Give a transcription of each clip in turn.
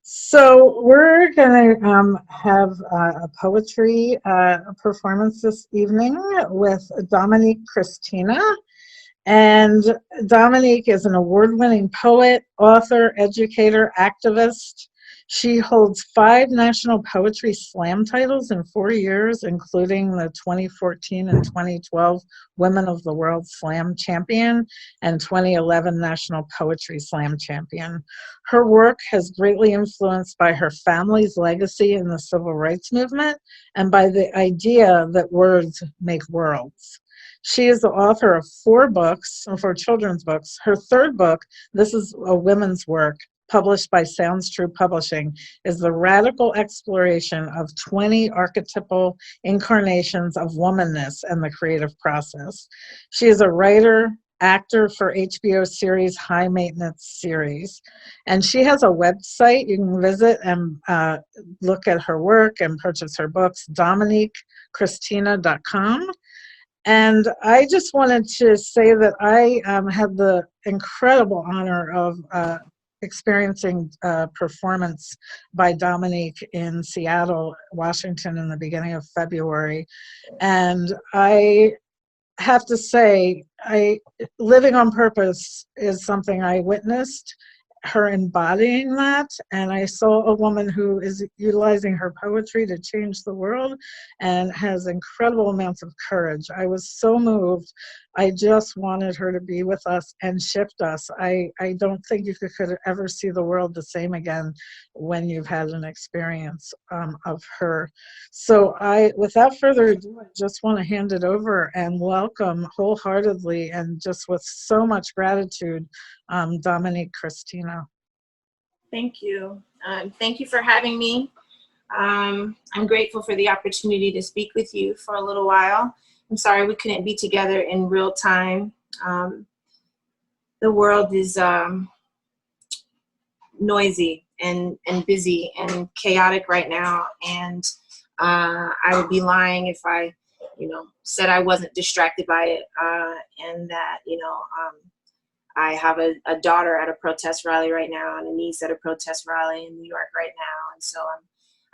So we're going to have a poetry performance this evening with Dominique Christina. And Dominique is an award-winning poet, author, educator, activist. She holds 5 national poetry slam titles in 4 years, including the 2014 and 2012 Women of the World Slam Champion and 2011 National Poetry Slam Champion. Her work has greatly influenced by her family's legacy in the civil rights movement and by the idea that words make worlds. She is the author of 4 books, 4 children's books. Her 3rd book, this is a women's work, published by SoundsTrue Publishing, is the radical exploration of 20 archetypal incarnations of womanness and the creative process. She is a writer, actor for HBO series High Maintenance Series. And she has a website you can visit and look at her work and purchase her books, DominiqueChristina.com. And I just wanted to say that I had the incredible honor of experiencing a performance by Dominique in Seattle, Washington in the beginning of February. And I have to say, living on purpose is something I witnessed, her embodying that, and I saw a woman who is utilizing her poetry to change the world and has incredible amounts of courage. I was so moved. I just wanted her to be with us and shift us. I don't think you could ever see the world the same again when you've had an experience of her. So without further ado, I just want to hand it over and welcome wholeheartedly and just with so much gratitude, Dominique Christina. Thank you. Thank you for having me. I'm grateful for the opportunity to speak with you for a little while. I'm sorry we couldn't be together in real time. The world is noisy and busy and chaotic right now, and I would be lying if I, said I wasn't distracted by it, and that, I have a daughter at a protest rally right now and a niece at a protest rally in New York right now, and so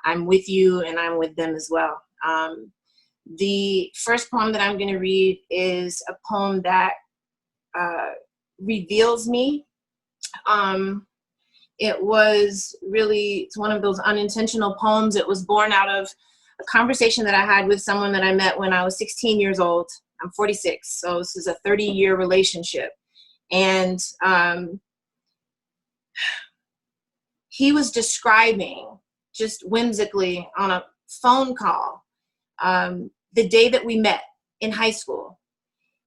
I'm with you and I'm with them as well. The first poem that I'm going to read is a poem that reveals me. It's one of those unintentional poems. It was born out of a conversation that I had with someone that I met when I was 16 years old. I'm 46, so this is a 30-year relationship. And he was describing, just whimsically on a phone call, the day that we met in high school.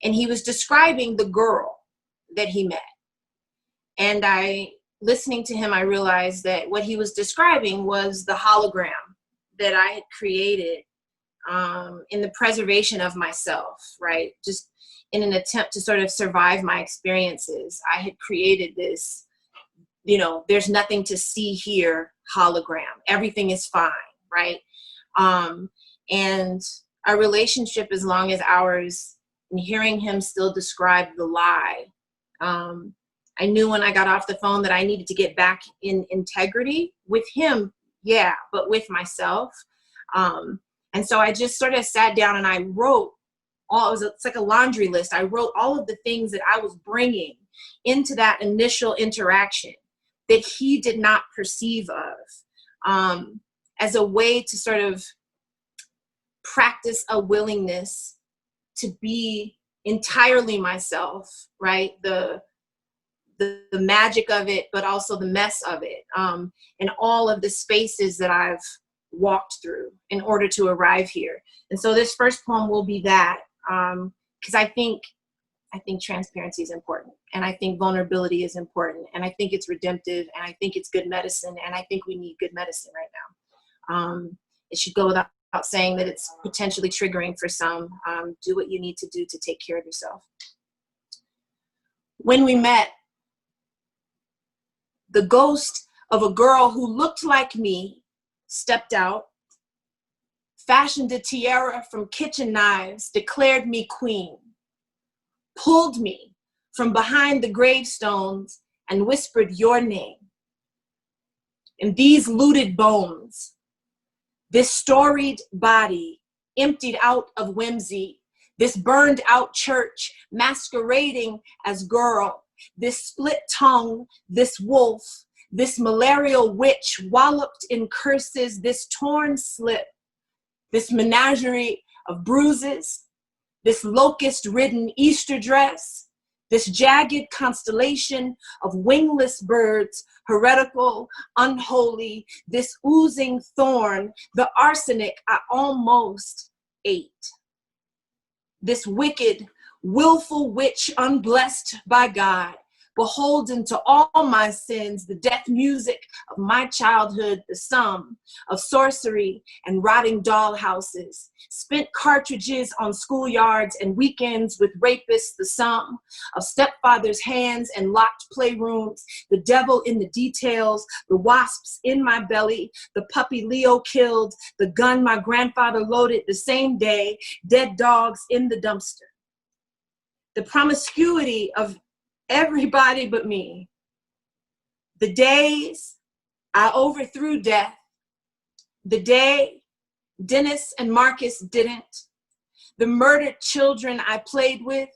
And he was describing the girl that he met. And listening to him, I realized that what he was describing was the hologram that I had created in the preservation of myself, right? Just in an attempt to sort of survive my experiences. I had created this, there's nothing to see here hologram. Everything is fine, right? And a relationship as long as ours, and hearing him still describe the lie, I knew when I got off the phone that I needed to get back in integrity with him, yeah, but with myself. And so I just sort of sat down and I wrote it's like a laundry list. I wrote all of the things that I was bringing into that initial interaction that he did not perceive of, as a way to sort of practice a willingness to be entirely myself, right? The magic of it, but also the mess of it, and all of the spaces that I've walked through in order to arrive here. And so this first poem will be that, because I think transparency is important, and I think vulnerability is important, and I think it's redemptive, and I think it's good medicine, and I think we need good medicine right now. It should go without saying that it's potentially triggering for some. Do what you need to do to take care of yourself. When we met, the ghost of a girl who looked like me stepped out, fashioned a tiara from kitchen knives, declared me queen, pulled me from behind the gravestones and whispered your name. And these looted bones, this storied body emptied out of whimsy, this burned out church masquerading as girl, this split tongue, this wolf, this malarial witch walloped in curses, this torn slip, this menagerie of bruises, this locust-ridden Easter dress, this jagged constellation of wingless birds, heretical, unholy, this oozing thorn, the arsenic I almost ate. This wicked, willful witch unblessed by God, beholden to all my sins, the death music of my childhood, the sum of sorcery and rotting dollhouses, spent cartridges on schoolyards and weekends with rapists, the sum of stepfather's hands and locked playrooms, the devil in the details, the wasps in my belly, the puppy Leo killed, the gun my grandfather loaded the same day, dead dogs in the dumpster. The promiscuity of everybody but me. The days I overthrew death. The day Dennis and Marcus didn't. The murdered children I played with.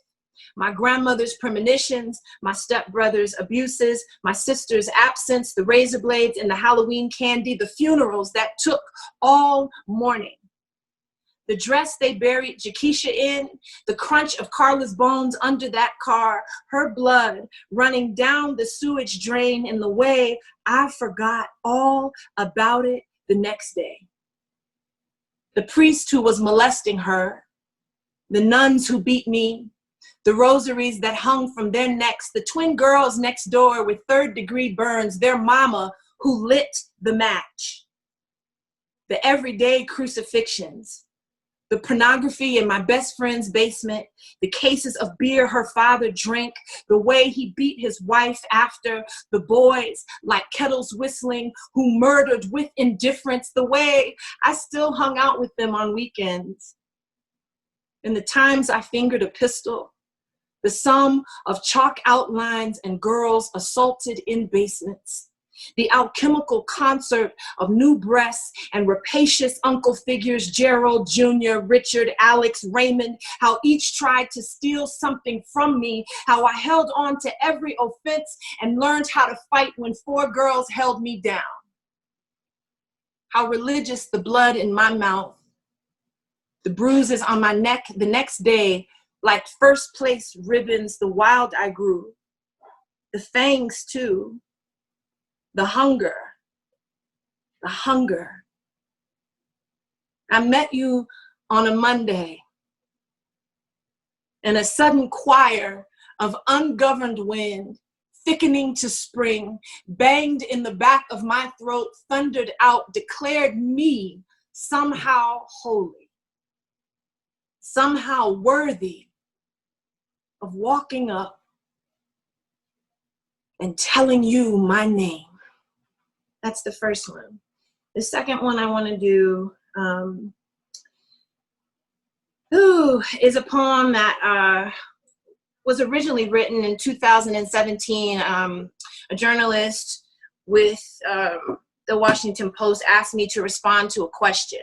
My grandmother's premonitions, my stepbrother's abuses, my sister's absence, the razor blades and the Halloween candy, the funerals that took all morning. The dress they buried Jakisha in, the crunch of Carla's bones under that car, her blood running down the sewage drain in the way I forgot all about it the next day. The priest who was molesting her, the nuns who beat me, the rosaries that hung from their necks, the twin girls next door with third-degree burns, their mama who lit the match, the everyday crucifixions, the pornography in my best friend's basement, the cases of beer her father drank, the way he beat his wife after, the boys like kettles whistling who murdered with indifference, the way I still hung out with them on weekends. And the times I fingered a pistol, the sum of chalk outlines and girls assaulted in basements. The alchemical concert of new breasts and rapacious uncle figures, Gerald, Jr., Richard, Alex, Raymond, how each tried to steal something from me, how I held on to every offense and learned how to fight when 4 girls held me down. How religious the blood in my mouth, the bruises on my neck the next day, like first place ribbons, the wild I grew, the fangs too. The hunger. I met you on a Monday, and a sudden choir of ungoverned wind, thickening to spring, banged in the back of my throat, thundered out, declared me somehow holy, somehow worthy of walking up and telling you my name. That's the first one. The second one I want to do is a poem that was originally written in 2017. A journalist with the Washington Post asked me to respond to a question.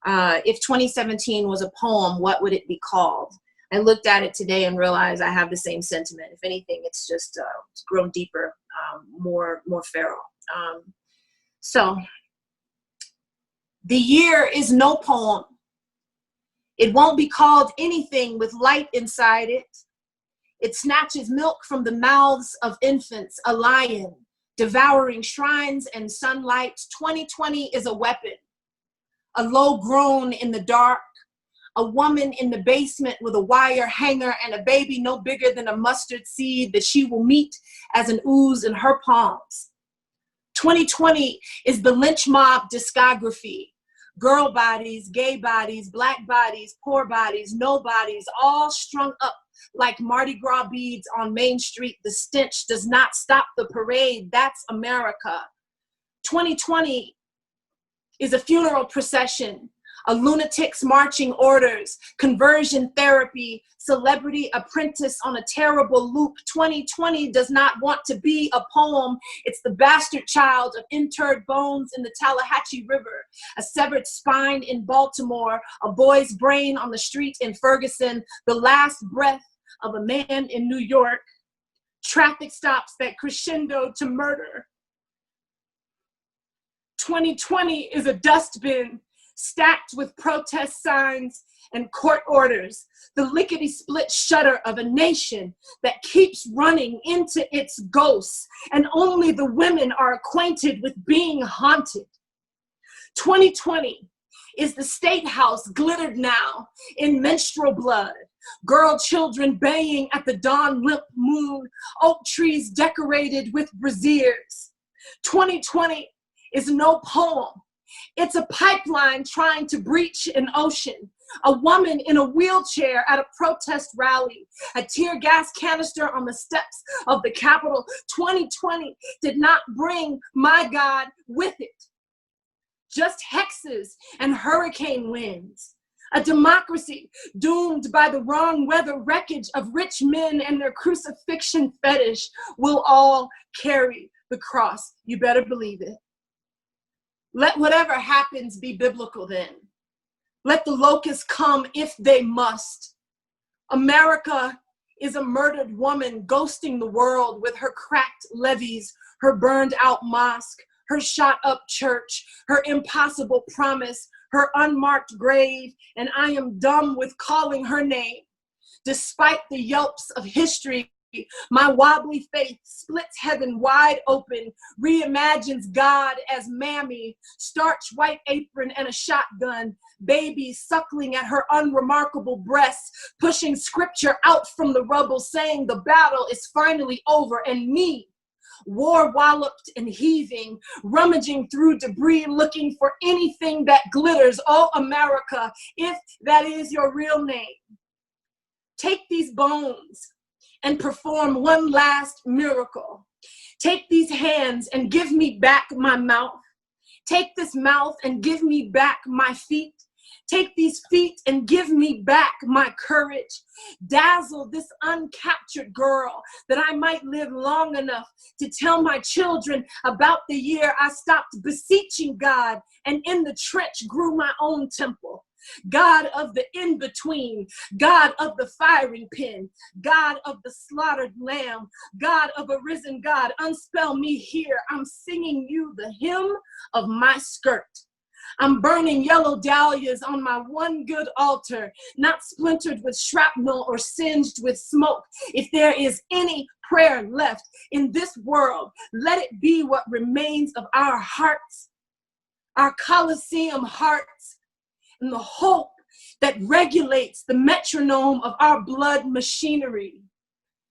If 2017 was a poem, what would it be called? I looked at it today and realized I have the same sentiment. If anything, it's just it's grown deeper, more feral. So, the year is no poem. It won't be called anything with light inside it. It snatches milk from the mouths of infants, a lion, devouring shrines and sunlight. 2020 is a weapon, a low groan in the dark, a woman in the basement with a wire hanger and a baby no bigger than a mustard seed that she will meet as an ooze in her palms. 2020 is the lynch mob discography. Girl bodies, gay bodies, black bodies, poor bodies, no bodies, all strung up like Mardi Gras beads on Main Street. The stench does not stop the parade. That's America. 2020 is a funeral procession a lunatic's marching orders, conversion therapy, celebrity apprentice on a terrible loop. 2020 does not want to be a poem. It's the bastard child of interred bones in the Tallahatchie River, a severed spine in Baltimore, a boy's brain on the street in Ferguson, the last breath of a man in New York, traffic stops that crescendo to murder. 2020 is a dustbin stacked with protest signs and court orders, the lickety-split shudder of a nation that keeps running into its ghosts, and only the women are acquainted with being haunted. 2020 is the State House glittered now in menstrual blood, girl children baying at the dawn limp moon, oak trees decorated with braziers. 2020 is no poem. It's a pipeline trying to breach an ocean, a woman in a wheelchair at a protest rally, a tear gas canister on the steps of the Capitol. 2020 did not bring my God with it. Just hexes and hurricane winds. A democracy doomed by the wrong weather wreckage of rich men and their crucifixion fetish will all carry the cross. You better believe it. Let whatever happens be biblical then. Let the locusts come if they must. America is a murdered woman ghosting the world with her cracked levees, her burned out mosque, her shot up church, her impossible promise, her unmarked grave, and I am dumb with calling her name. Despite the yelps of history, my wobbly faith splits heaven wide open, reimagines God as mammy, starch white apron and a shotgun, baby suckling at her unremarkable breasts, pushing scripture out from the rubble, saying the battle is finally over, and me, war walloped and heaving, rummaging through debris, looking for anything that glitters. Oh, America, if that is your real name, take these bones and perform one last miracle. Take these hands and give me back my mouth. Take this mouth and give me back my feet. Take these feet and give me back my courage. Dazzle this uncaptured girl that I might live long enough to tell my children about the year I stopped beseeching God and in the trench grew my own temple. God of the in-between, God of the firing pin, God of the slaughtered lamb, God of a risen God, unspell me here. I'm singing you the hymn of my skirt. I'm burning yellow dahlias on my one good altar, not splintered with shrapnel or singed with smoke. If there is any prayer left in this world, let it be what remains of our hearts, our Colosseum hearts, and the hope that regulates the metronome of our blood machinery,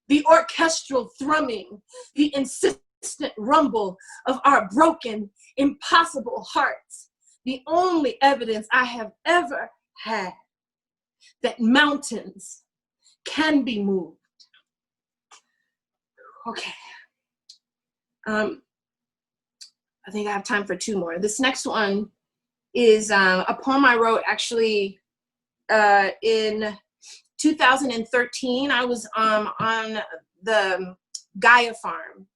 the orchestral thrumming, the insistent rumble of our broken, impossible hearts, the only evidence I have ever had that mountains can be moved. Okay. I think I have time for two more. This next one is a poem I wrote actually in 2013. I was on the Gaia farm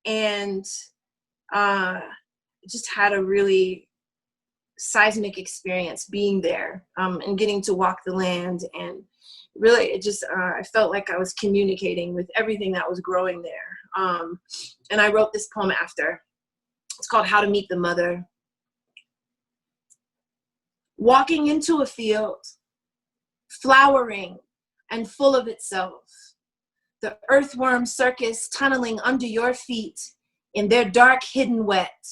and just had a really seismic experience being there and getting to walk the land, and really it just I felt like I was communicating with everything that was growing there, and I wrote this poem after. It's called How to Meet the Mother. Walking into a field, flowering and full of itself, the earthworm circus tunneling under your feet in their dark hidden wet,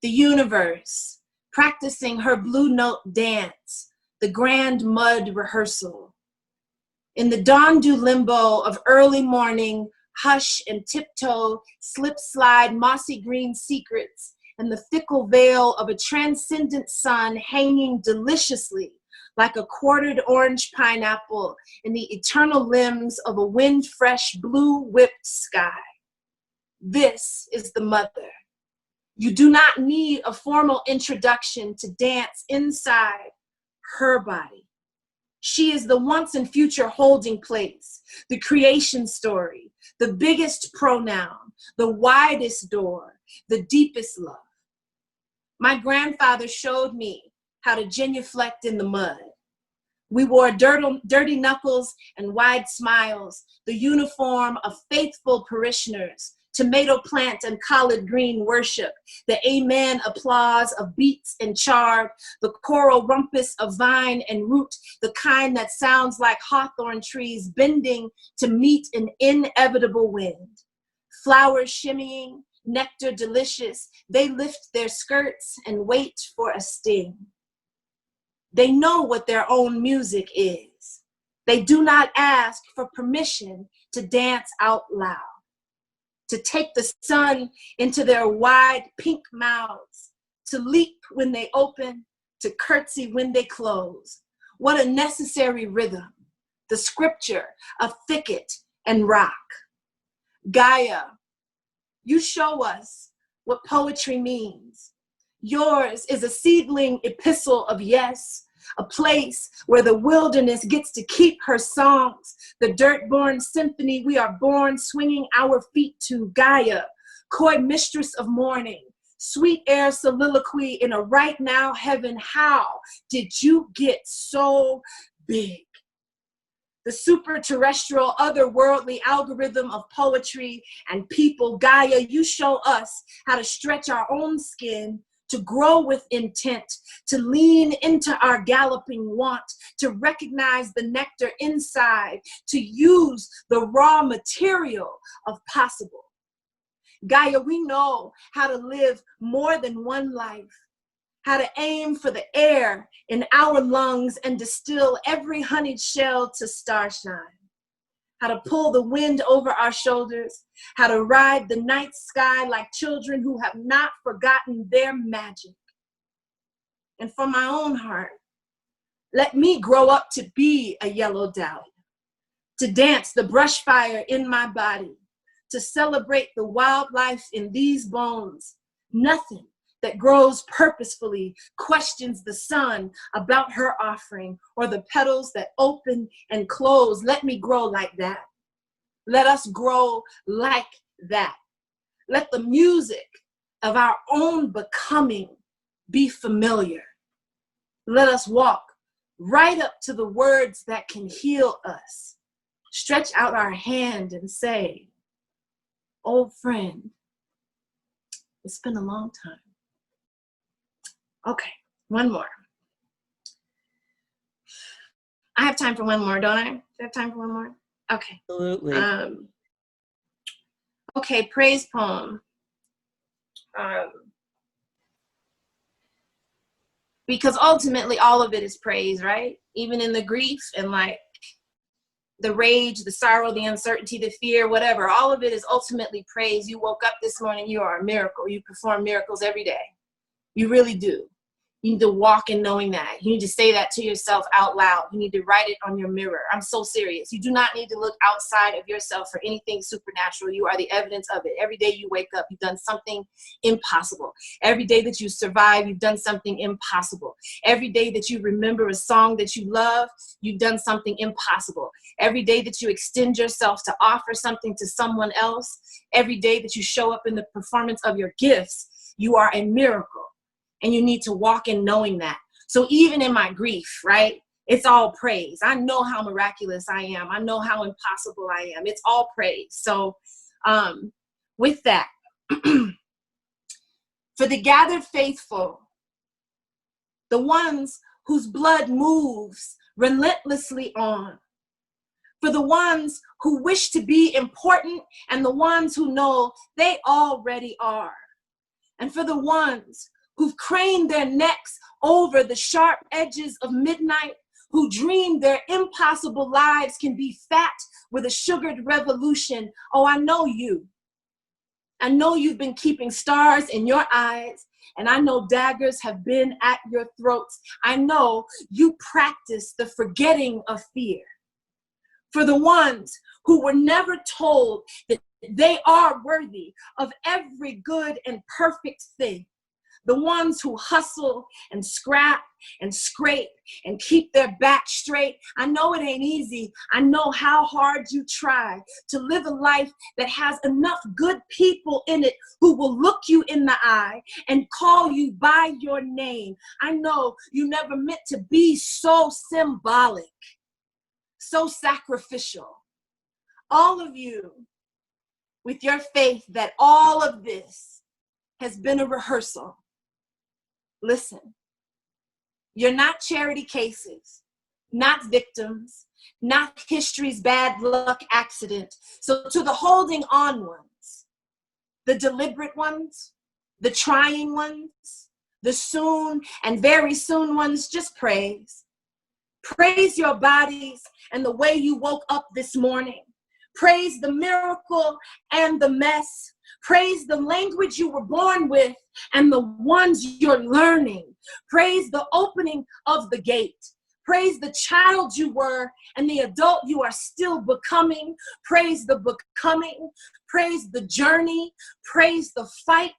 the universe practicing her blue note dance, the grand mud rehearsal. In the dawn-dew limbo of early morning, hush and tiptoe, slip slide mossy green secrets, and the fickle veil of a transcendent sun hanging deliciously like a quartered orange pineapple in the eternal limbs of a wind-fresh blue whipped sky. This is the mother. You do not need a formal introduction to dance inside her body. She is the once and future holding place, the creation story, the biggest pronoun, the widest door, the deepest love. My grandfather showed me how to genuflect in the mud. We wore dirty knuckles and wide smiles, the uniform of faithful parishioners, tomato plant and collard green worship, the amen applause of beets and chard, the choral rumpus of vine and root, the kind that sounds like hawthorn trees bending to meet an inevitable wind. Flowers shimmying, nectar delicious, they lift their skirts and wait for a sting. They know what their own music is. They do not ask for permission to dance out loud, to take the sun into their wide pink mouths, to leap when they open, to curtsy when they close. What a necessary rhythm, the scripture of thicket and rock. Gaia, you show us what poetry means. Yours is a seedling epistle of yes, a place where the wilderness gets to keep her songs, the dirt-born symphony we are born swinging our feet to. Gaia, coy mistress of morning, sweet air soliloquy in a right now heaven. How did you get so big? The super terrestrial, otherworldly algorithm of poetry and people. Gaia, you show us how to stretch our own skin, to grow with intent, to lean into our galloping want, to recognize the nectar inside, to use the raw material of possible. Gaia, we know how to live more than one life, how to aim for the air in our lungs and distill every honeyed shell to starshine, how to pull the wind over our shoulders, how to ride the night sky like children who have not forgotten their magic. And for my own heart, let me grow up to be a yellow dahlia, to dance the brush fire in my body, to celebrate the wildlife in these bones. Nothing that grows purposefully questions the sun about her offering, or the petals that open and close. Let me grow like that. Let us grow like that. Let the music of our own becoming be familiar. Let us walk right up to the words that can heal us. Stretch out our hand and say, old friend, it's been a long time. Okay, one more. I have time for one more, don't I? Do I have time for one more? Okay. Absolutely. Okay, praise poem. Because ultimately all of it is praise, right? Even in the grief and like the rage, the sorrow, the uncertainty, the fear, whatever, all of it is ultimately praise. You woke up this morning, you are a miracle. You perform miracles every day. You really do. You need to walk in knowing that. You need to say that to yourself out loud. You need to write it on your mirror. I'm so serious. You do not need to look outside of yourself for anything supernatural. You are the evidence of it. Every day you wake up, you've done something impossible. Every day that you survive, you've done something impossible. Every day that you remember a song that you love, you've done something impossible. Every day that you extend yourself to offer something to someone else, every day that you show up in the performance of your gifts, you are a miracle. And you need to walk in knowing that. So even in my grief, right, it's all praise. I know how miraculous I am. I know how impossible I am. It's all praise. So with that, for the gathered faithful, the ones whose blood moves relentlessly on, for the ones who wish to be important and the ones who know they already are, and for the ones who've craned their necks over the sharp edges of midnight, who dream their impossible lives can be fat with a sugared revolution. Oh, I know you. I know you've been keeping stars in your eyes, and I know daggers have been at your throats. I know you practice the forgetting of fear. For the ones who were never told that They are worthy of every good and perfect thing. The ones who hustle and scrap and scrape and keep their back straight. I know it ain't easy. I know how hard you try to live a life that has enough good people in it who will look you in the eye and call you by your name. I know you never meant to be so symbolic, so sacrificial. All of you, with your faith that all of this has been a rehearsal. Listen, you're not charity cases, not victims, not history's bad luck accident. So to the holding on ones, the deliberate ones, the trying ones, the soon and very soon ones, just praise. Praise your bodies and the way you woke up this morning. Praise the miracle and the mess. Praise the language you were born with and the ones you're learning. Praise the opening of the gate. Praise the child you were and the adult you are still becoming. Praise the becoming. Praise the journey. Praise the fight.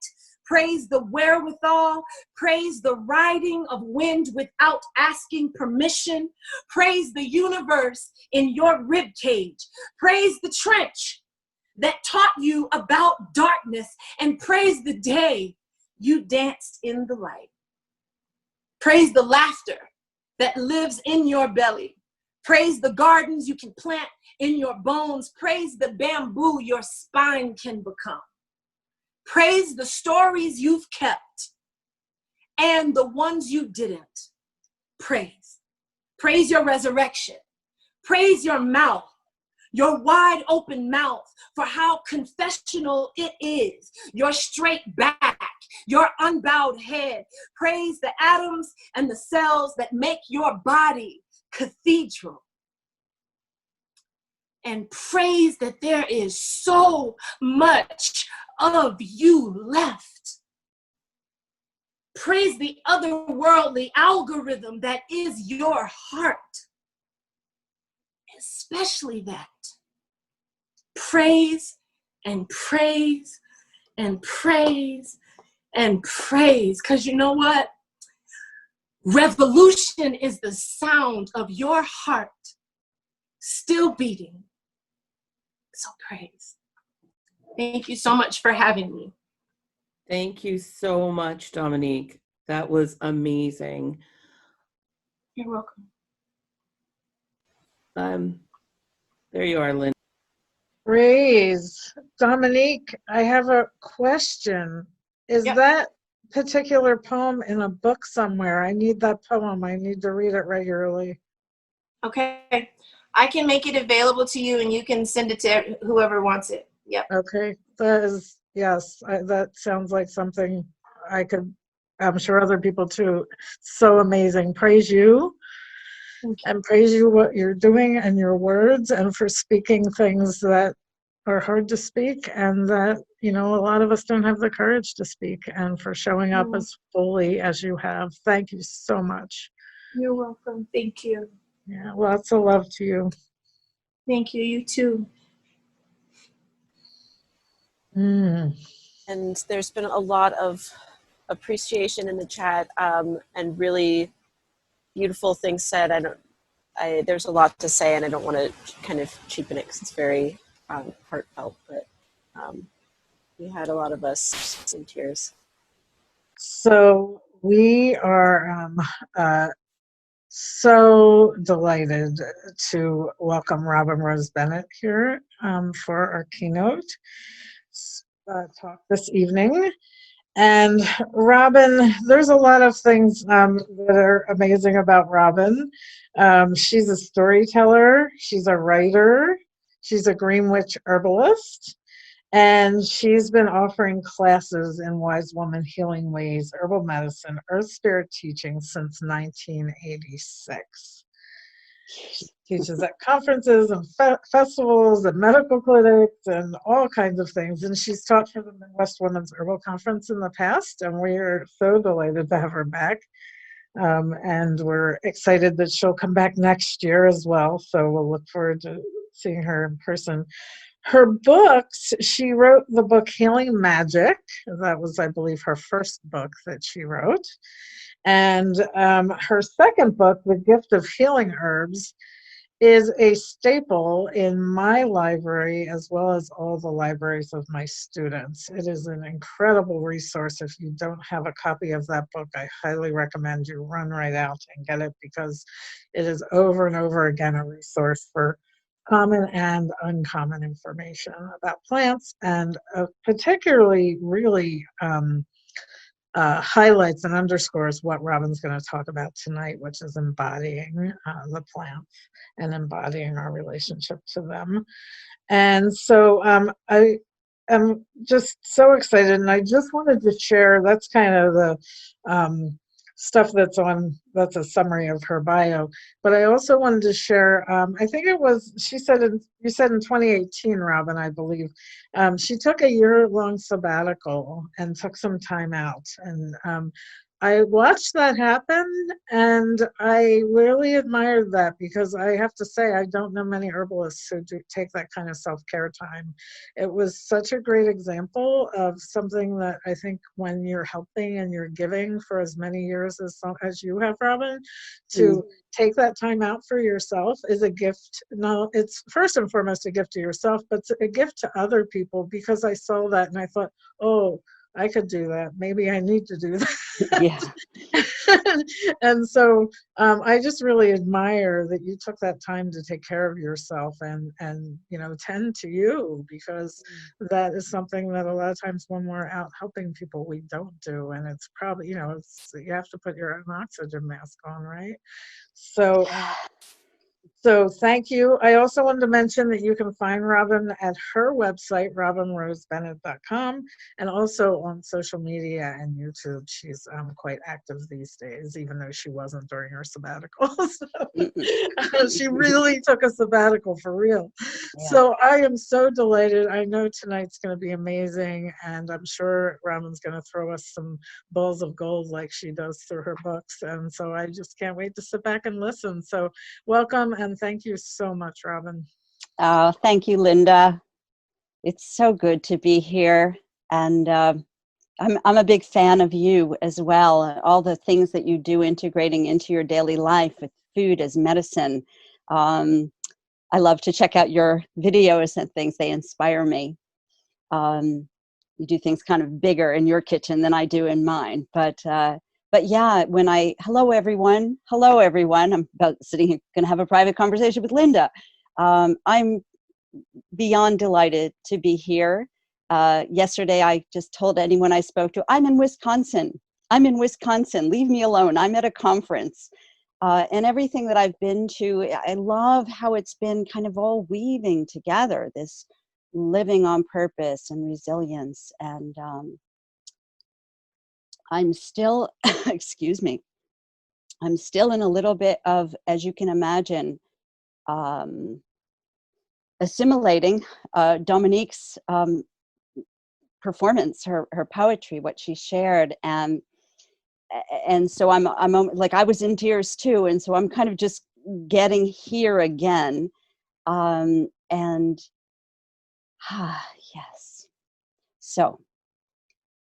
Praise the wherewithal. Praise the riding of wind without asking permission. Praise the universe in your rib cage. Praise the trench that taught you about darkness, and praise the day you danced in the light. Praise the laughter that lives in your belly. Praise the gardens you can plant in your bones. Praise the bamboo your spine can become. Praise the stories you've kept and the ones you didn't. Praise. Praise your resurrection. Praise your mouth, your wide open mouth, for how confessional it is, your straight back, your unbowed head. Praise the atoms and the cells that make your body cathedral. And praise that there is so much of you left. Praise the otherworldly algorithm that is your heart. Especially that. Praise and praise and praise and praise. Because you know what? Revolution is the sound of your heart still beating. So praise. Thank you so much for having me. Thank you so much, Dominique. That was amazing. You're welcome. There you are, Lynn. Praise. Dominique, I have a question. Is that particular poem in a book somewhere? I need that poem. I need to read it regularly. Okay. I can make it available to you and you can send it to whoever wants it. Yep. Okay. That is, yes, that sounds like something I could, I'm sure other people too. So amazing. Praise you. And praise you what you're doing and your words, and for speaking things that are hard to speak and that, you know, a lot of us don't have the courage to speak, and for showing up as fully as you have. Thank you so much. You're welcome. Thank you. Yeah, lots of love to you. Thank you. You too. And there's been a lot of appreciation in the chat and really beautiful things said. There's a lot to say, and I don't want to kind of cheapen it because it's very heartfelt, but we had a lot of us in tears. So we are so delighted to welcome Robin Rose Bennett here for our keynote talk this evening. And Robin, there's a lot of things that are amazing about Robin. She's a storyteller, she's a writer, she's a Green Witch herbalist, and she's been offering classes in Wise Woman Healing Ways, herbal medicine, earth spirit teaching since 1986. She teaches at conferences and festivals and medical clinics and all kinds of things. And she's taught for the Midwest Women's Herbal Conference in the past, and we are so delighted to have her back. And we're excited that she'll come back next year as well. So we'll look forward to seeing her in person. her books, she wrote the book Healing Magic. That was, I believe, her first book that she wrote. And her second book, The Gift of Healing Herbs, is a staple in my library as well as all the libraries of my students. It is an incredible resource. If you don't have a copy of that book, I highly recommend you run right out and get it, because it is over and over again a resource for common and uncommon information about plants, and particularly really highlights and underscores what Robin's going to talk about tonight, which is embodying the plants and embodying our relationship to them. And so I am just so excited, and I just wanted to share, that's kind of the stuff that's a summary of her bio, but I also wanted to share, I think it was, you said in 2018, Robin, I believe, she took a year-long sabbatical and took some time out, and I watched that happen, and I really admired that, because I have to say, I don't know many herbalists who do take that kind of self-care time. It was such a great example of something that I think when you're helping and you're giving for as many years as you have, Robin, to take that time out for yourself is a gift. No, it's first and foremost a gift to yourself, but it's a gift to other people, because I saw that and I thought, oh, I could do that. Maybe I need to do that. Yeah. And so I just really admire that you took that time to take care of yourself and tend to you, because that is something that a lot of times when we're out helping people, we don't do. And it's probably, you have to put your own oxygen mask on, right? So thank you. I also wanted to mention that you can find Robin at her website, robinrosebennett.com, and also on social media and YouTube. She's quite active these days, even though she wasn't during her sabbatical. So, she really took a sabbatical for real. Yeah. So I am so delighted. I know tonight's going to be amazing, and I'm sure Robin's going to throw us some balls of gold like she does through her books. And so I just can't wait to sit back and listen. So welcome, and thank you so much, Robin. Oh, thank you, Linda. It's so good to be here. And I'm a big fan of you as well. All the things that you do integrating into your daily life with food as medicine. I love to check out your videos and things. They inspire me. You do things kind of bigger in your kitchen than I do in mine. But yeah, hello everyone. I'm about sitting here, going to have a private conversation with Linda. I'm beyond delighted to be here. Yesterday, I just told anyone I spoke to, I'm in Wisconsin. Leave me alone. I'm at a conference. And everything that I've been to, I love how it's been kind of all weaving together, this living on purpose and resilience. And I'm still, excuse me, I'm still in a little bit of, as you can imagine, assimilating Dominique's performance, her poetry, what she shared, and so I'm like, I was in tears too, and so I'm kind of just getting here again, and yes, so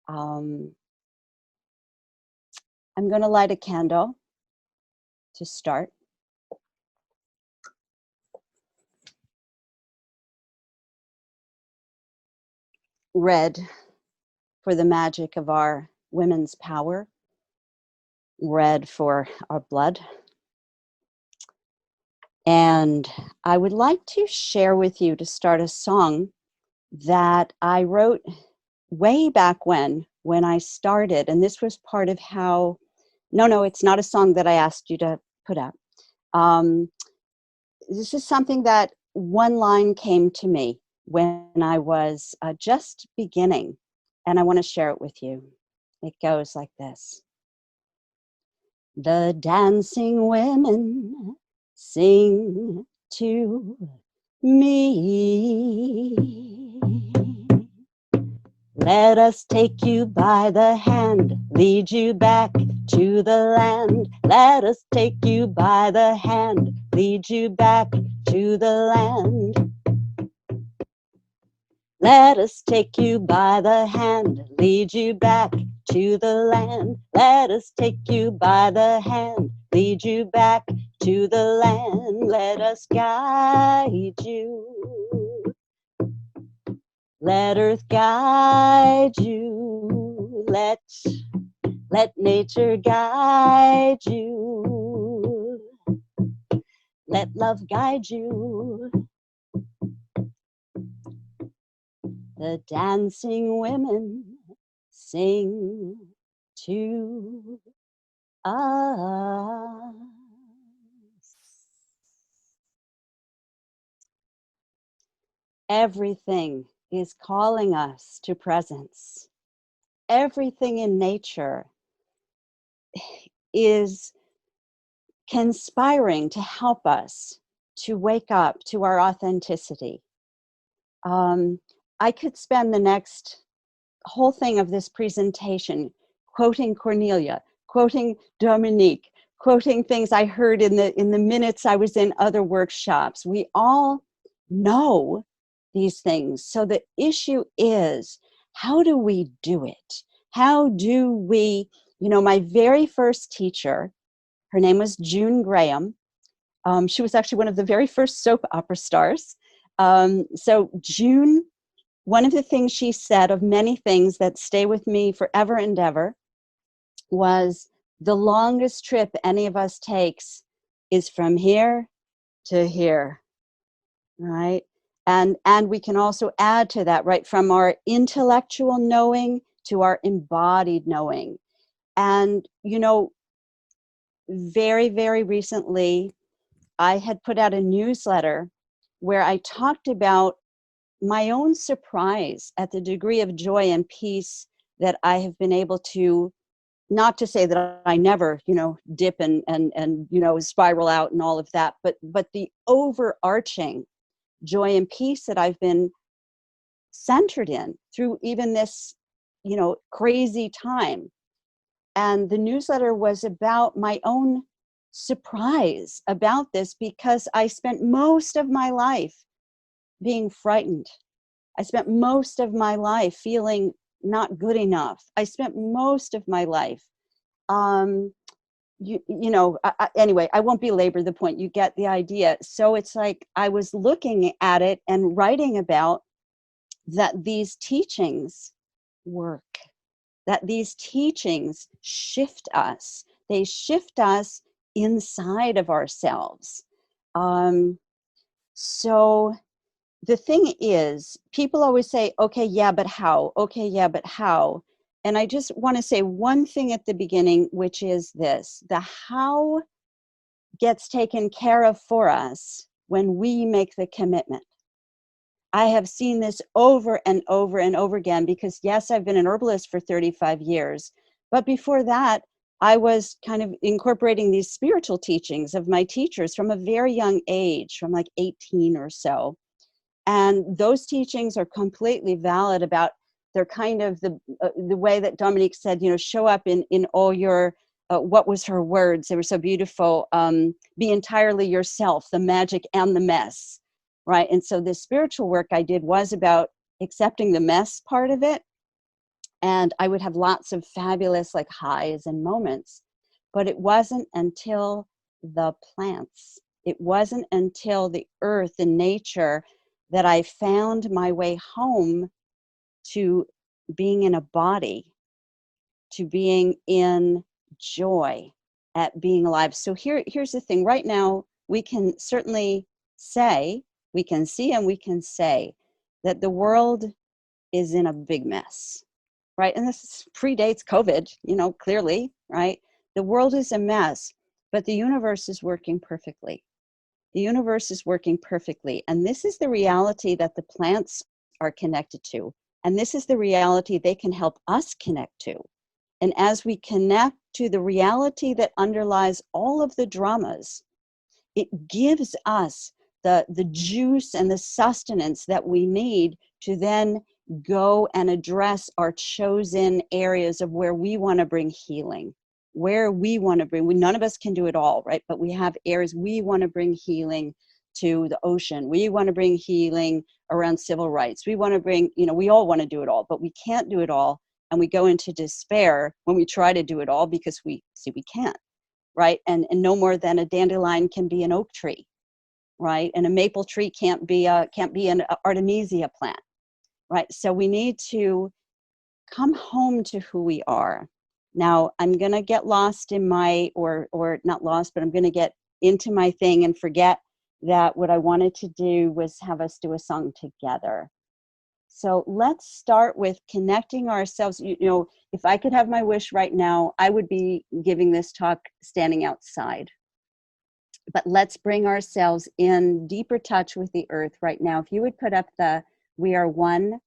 I'm going to light a candle to start. Red for the magic of our women's power. Red for our blood. And I would like to share with you, to start, a song that I wrote way back when I started. And this was part of how, no, it's not a song that I asked you to put out. This is something that one line came to me when I was just beginning, and I want to share it with you. It goes like this. The dancing women sing to me. Let us take you by the hand, lead you back to the land. Let us take you by the hand, lead you back to the land. Let us take you by the hand, lead you back to the land. Let us take you by the hand, lead you back to the land. Let us guide you. Let earth guide you. Let nature guide you. Let love guide you. The dancing women sing to us. Everything is calling us to presence. Everything in nature is conspiring to help us to wake up to our authenticity. I could spend the next whole thing of this presentation quoting Cornelia, quoting Dominique, quoting things I heard in the minutes I was in other workshops. We all know these things. So the issue is, how do we do it? How do we, my very first teacher, her name was June Graham. She was actually one of the very first soap opera stars. So June, one of the things she said, of many things that stay with me forever and ever, was the longest trip any of us takes is from here to here, right? And we can also add to that, right, from our intellectual knowing to our embodied knowing. And, very, very recently, I had put out a newsletter where I talked about my own surprise at the degree of joy and peace that I have been able to, not to say that I never, dip and spiral out and all of that, but the overarching joy and peace that I've been centered in through even this, crazy time. And the newsletter was about my own surprise about this, because I spent most of my life being frightened. I spent most of my life feeling not good enough. I spent most of my life, anyway, I won't belabor the point. You get the idea. So it's like I was looking at it and writing about that these teachings work, that these teachings shift us. They shift us inside of ourselves. So the thing is, people always say, okay, yeah, but how? Okay, yeah, but how? And I just want to say one thing at the beginning, which is this: the how gets taken care of for us when we make the commitment. I have seen this over and over and over again, because yes, I've been an herbalist for 35 years, but before that, I was kind of incorporating these spiritual teachings of my teachers from a very young age, from like 18 or so. And those teachings are completely valid. About they're kind of the way that Dominique said, show up in all your, what was her words? They were so beautiful. Be entirely yourself, the magic and the mess, right? And so the spiritual work I did was about accepting the mess part of it. And I would have lots of fabulous like highs and moments, but it wasn't until the plants, it wasn't until the earth and nature that I found my way home to being in a body, to being in joy at being alive. So here's the thing. Right now, we can certainly say, we can see and we can say that the world is in a big mess, right? And this predates COVID, clearly, right? The world is a mess, but the universe is working perfectly. The universe is working perfectly. And this is the reality that the plants are connected to. And this is the reality they can help us connect to. And as we connect to the reality that underlies all of the dramas, it gives us the juice and the sustenance that we need to then go and address our chosen areas of where we want to bring healing. Where we want to bring, none of us can do it all, right? But we have areas we want to bring healing, to the ocean. We want to bring healing around civil rights. We want to bring, we all want to do it all, but we can't do it all. And we go into despair when we try to do it all because we can't, right? And no more than a dandelion can be an oak tree, right? And a maple tree can't be an artemisia plant, right? So we need to come home to who we are. Now, I'm going to get lost in my, or not lost, but I'm going to get into my thing and forget that what I wanted to do was have us do a song together. So let's start with connecting ourselves. If I could have my wish right now, I would be giving this talk standing outside. But let's bring ourselves in deeper touch with the earth right now. If you would put up the We Are One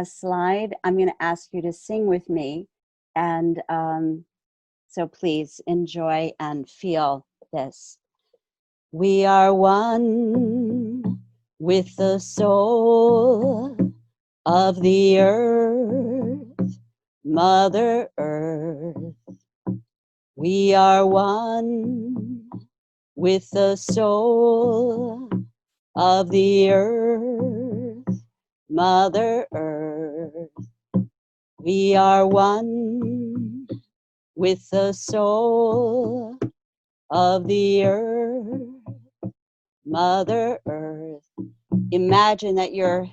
slide, I'm going to ask you to sing with me. And so please enjoy and feel this. We are one with the soul of the earth, Mother Earth. We are one with the soul of the earth, Mother Earth. We are one with the soul of the earth, Mother Earth. Imagine that your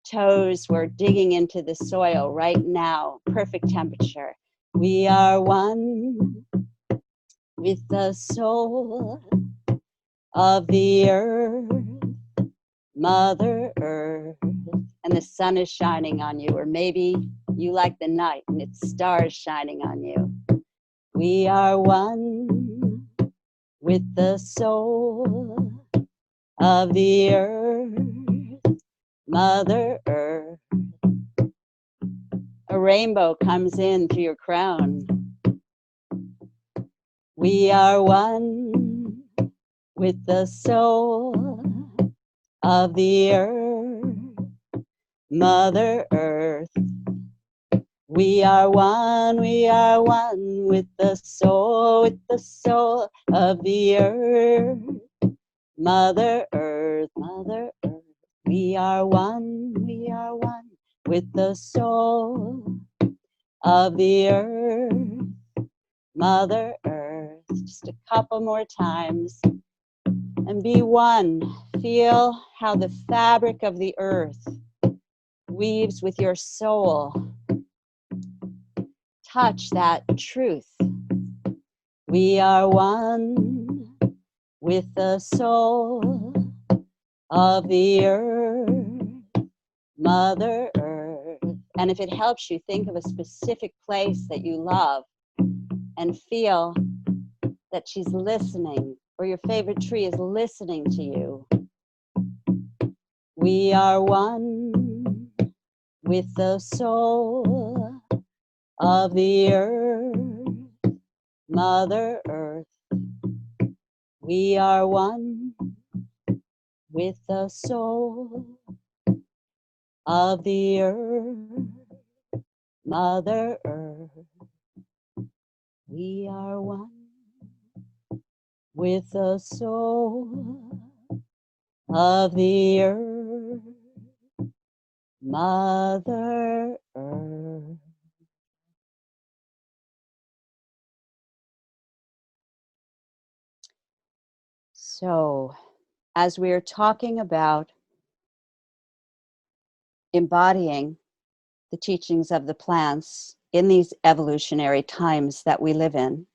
toes were digging into the soil right now, perfect temperature. We are one with the soul of the earth, Mother Earth. And the sun is shining on you, or maybe you like the night and it's stars shining on you. We are one with the soul of the earth, Mother Earth. A rainbow comes in through your crown. We are one with the soul of the earth, Mother Earth. We are one with the soul of the earth, Mother Earth, Mother Earth. We are one with the soul of the earth, Mother Earth. Just a couple more times. And be one. Feel how the fabric of the earth weaves with your soul. Touch that truth. We are one with the soul of the earth, Mother Earth. And if it helps you, think of a specific place that you love and feel that she's listening, or your favorite tree is listening to you. We are one with the soul of the earth, Mother Earth. We are one with the soul of the earth, Mother Earth. We are one with the soul of the earth, Mother Earth. So, as we are talking about embodying the teachings of the plants in these evolutionary times that we live in,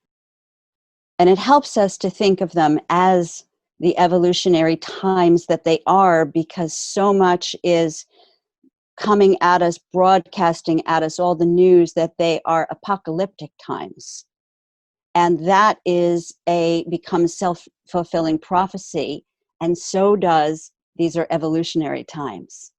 and it helps us to think of them as the evolutionary times that they are, because so much is coming at us, broadcasting at us all the news that they are apocalyptic times. And that becomes self-fulfilling prophecy, and so does these are evolutionary times,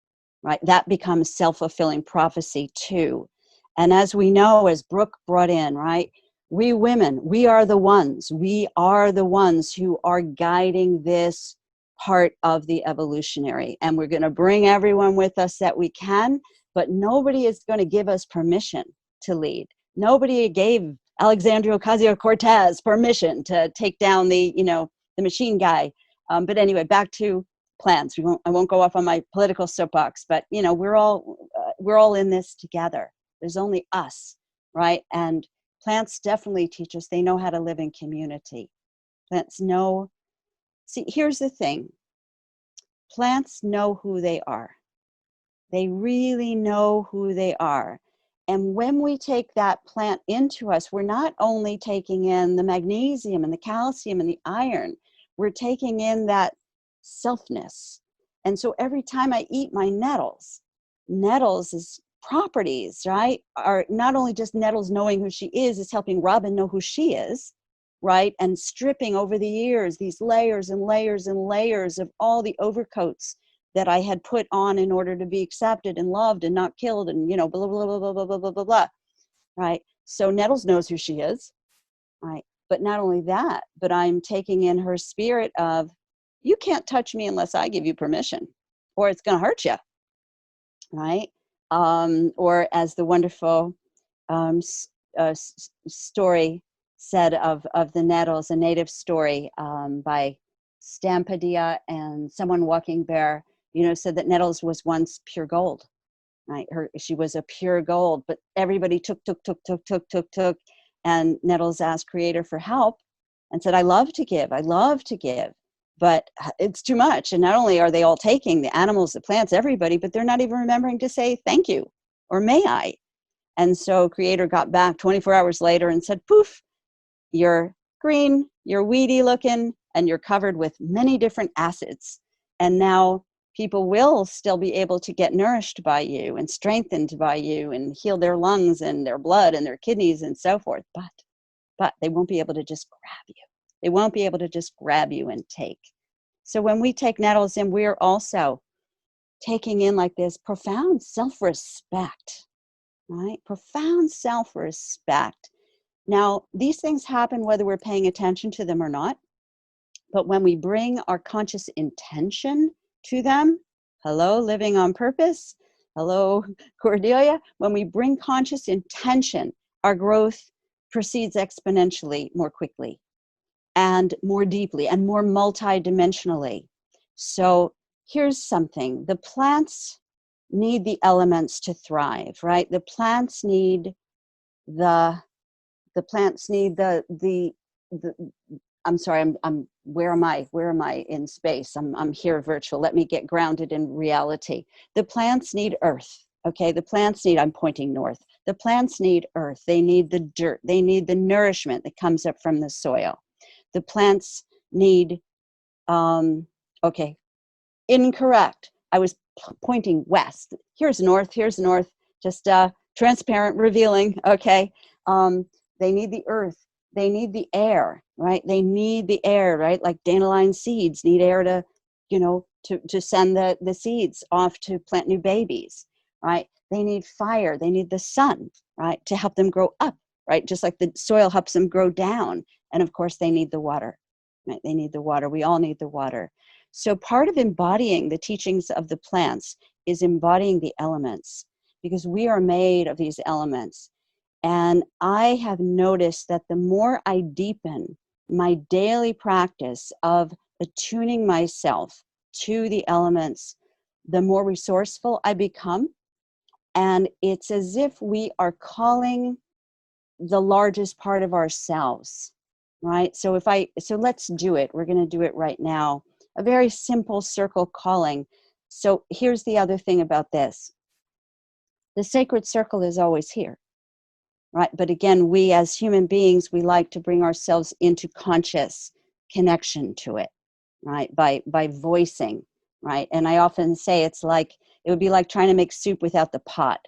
right? That becomes self-fulfilling prophecy too. And as we know, as Brooke brought in, right, we women, we are the ones who are guiding this part of the evolutionary. And we're going to bring everyone with us that we can, but nobody is going to give us permission to lead. Nobody gave Alexandria Ocasio-Cortez permission to take down the machine guy. But anyway, back to plants. I won't go off on my political soapbox, but you know, we're all in this together. There's only us, right? And plants definitely teach us. They know how to live in community. Plants know. See, here's the thing. Plants know who they are. They really know who they are. And when we take that plant into us, we're not only taking in the magnesium and the calcium and the iron, we're taking in that selfness. And so every time I eat my nettles is properties, right, are not only just nettles knowing who she is helping Robin know who she is, right? And stripping over the years, these layers and layers and layers of all the overcoats that I had put on in order to be accepted and loved and not killed and, you know, blah, blah, blah, blah, blah, blah, blah, blah, blah, right? So Nettles knows who she is, right? But not only that, but I'm taking in her spirit of, you can't touch me unless I give you permission, or it's going to hurt you, right? Or as the wonderful story said of the nettles, a native story by Stampedia and Someone Walking Bear, you know, said that Nettles was once pure gold, right? She was a pure gold, but everybody took, and Nettles asked Creator for help and said, I love to give, but it's too much. And not only are they all taking, the animals, the plants, everybody, but they're not even remembering to say thank you or may I. And so Creator got back 24 hours later and said, poof, you're green, you're weedy looking, and you're covered with many different acids. And now people will still be able to get nourished by you and strengthened by you and heal their lungs and their blood and their kidneys and so forth. But they won't be able to just grab you. They won't be able to just grab you and take. So when we take Nettles in, we're also taking in like this profound self-respect, right? Profound self-respect. Now, these things happen whether we're paying attention to them or not. But when we bring our conscious intention to them, hello, living on purpose, hello, Cordelia, when we bring conscious intention, our growth proceeds exponentially more quickly and more deeply and more multidimensionally. So here's something. The plants need the elements to thrive, right? The plants need I'm sorry, I'm where am I in space? I'm here virtual. Let me get grounded in reality. The plants need earth. Okay, the plants need, I'm pointing north. The plants need earth. They need the dirt. They need the nourishment that comes up from the soil. The plants need, okay, incorrect. I was pointing west. Here's north, just transparent, revealing, okay. They need the earth. They need the air, right? They need the air, right? Like dandelion seeds need air to, you know, to send the seeds off to plant new babies, right? They need fire. They need the sun, right? To help them grow up, right? Just like the soil helps them grow down. And of course, they need the water, right? They need the water. We all need the water. So part of embodying the teachings of the plants is embodying the elements, because we are made of these elements. And I have noticed that the more I deepen my daily practice of attuning myself to the elements, the more resourceful I become. And it's as if we are calling the largest part of ourselves, right? So let's do it. We're going to do it right now. A very simple circle calling. So here's the other thing about this. The sacred circle is always here. Right. But again, we as human beings, we like to bring ourselves into conscious connection to it, right? By voicing, right? And I often say it would be like trying to make soup without the pot,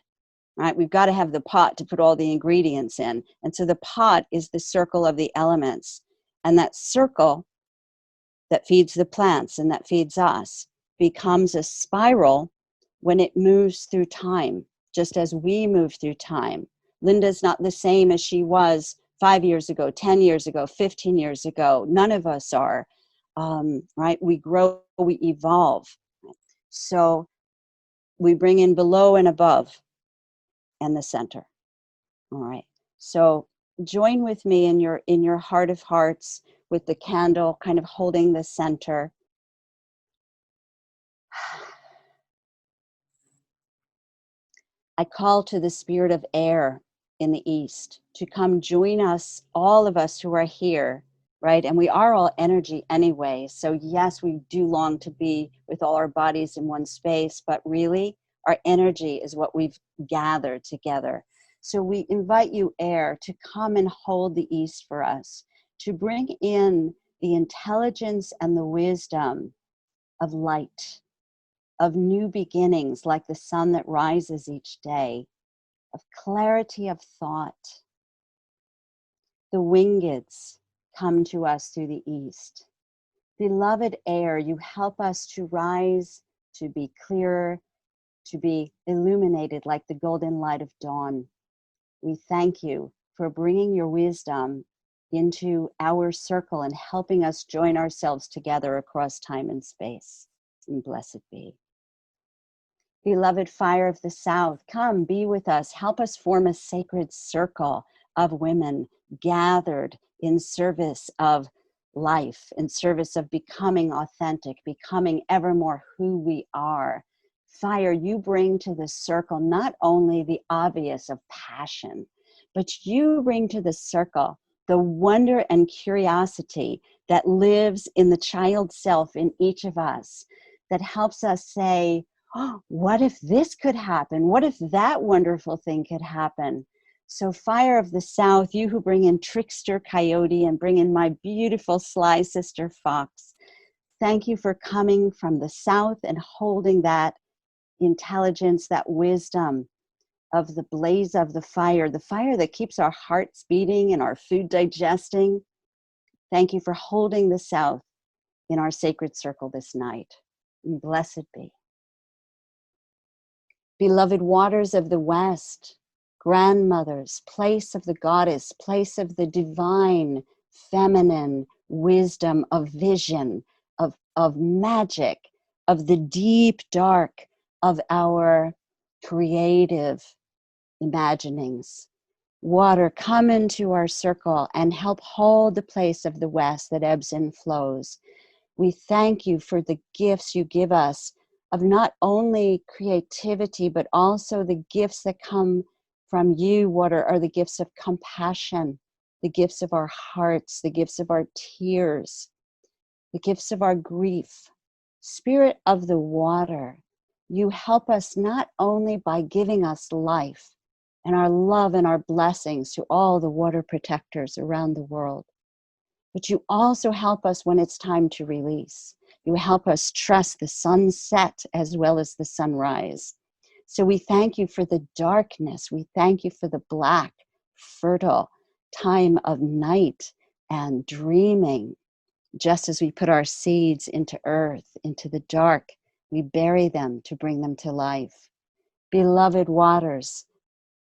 right? We've got to have the pot to put all the ingredients in. And so the pot is the circle of the elements. And that circle that feeds the plants and that feeds us becomes a spiral when it moves through time, just as we move through time. Linda's not the same as she was 5 years ago, 10 years ago, 15 years ago. None of us are, right? We grow, we evolve. So we bring in below and above and the center. All right. So join with me in your heart of hearts with the candle kind of holding the center. I call to the spirit of air in the east to come join us, all of us who are here, right? And we are all energy anyway. So yes, we do long to be with all our bodies in one space, but really our energy is what we've gathered together. So we invite you, air, to come and hold the east for us, to bring in the intelligence and the wisdom of light, of new beginnings like the sun that rises each day, of clarity of thought. The wingeds come to us through the east. Beloved air, you help us to rise, to be clearer, to be illuminated like the golden light of dawn. We thank you for bringing your wisdom into our circle and helping us join ourselves together across time and space. And blessed be. Beloved fire of the south, come be with us. Help us form a sacred circle of women gathered in service of life, in service of becoming authentic, becoming ever more who we are. Fire, you bring to the circle not only the obvious of passion, but you bring to the circle the wonder and curiosity that lives in the child self in each of us, that helps us say, oh, what if this could happen? What if that wonderful thing could happen? So fire of the south, you who bring in trickster coyote and bring in my beautiful sly sister fox, thank you for coming from the south and holding that intelligence, that wisdom of the blaze of the fire that keeps our hearts beating and our food digesting. Thank you for holding the south in our sacred circle this night. And blessed be. Beloved waters of the west, grandmothers, place of the goddess, place of the divine, feminine wisdom of vision, of magic, of the deep dark of our creative imaginings. Water, come into our circle and help hold the place of the west that ebbs and flows. We thank you for the gifts you give us of not only creativity, but also the gifts that come from you, water, are the gifts of compassion, the gifts of our hearts, the gifts of our tears, the gifts of our grief. Spirit of the water, you help us not only by giving us life and our love and our blessings to all the water protectors around the world, but you also help us when it's time to release. You help us trust the sunset as well as the sunrise. So we thank you for the darkness. We thank you for the black, fertile time of night and dreaming. Just as we put our seeds into earth, into the dark, we bury them to bring them to life. Beloved waters,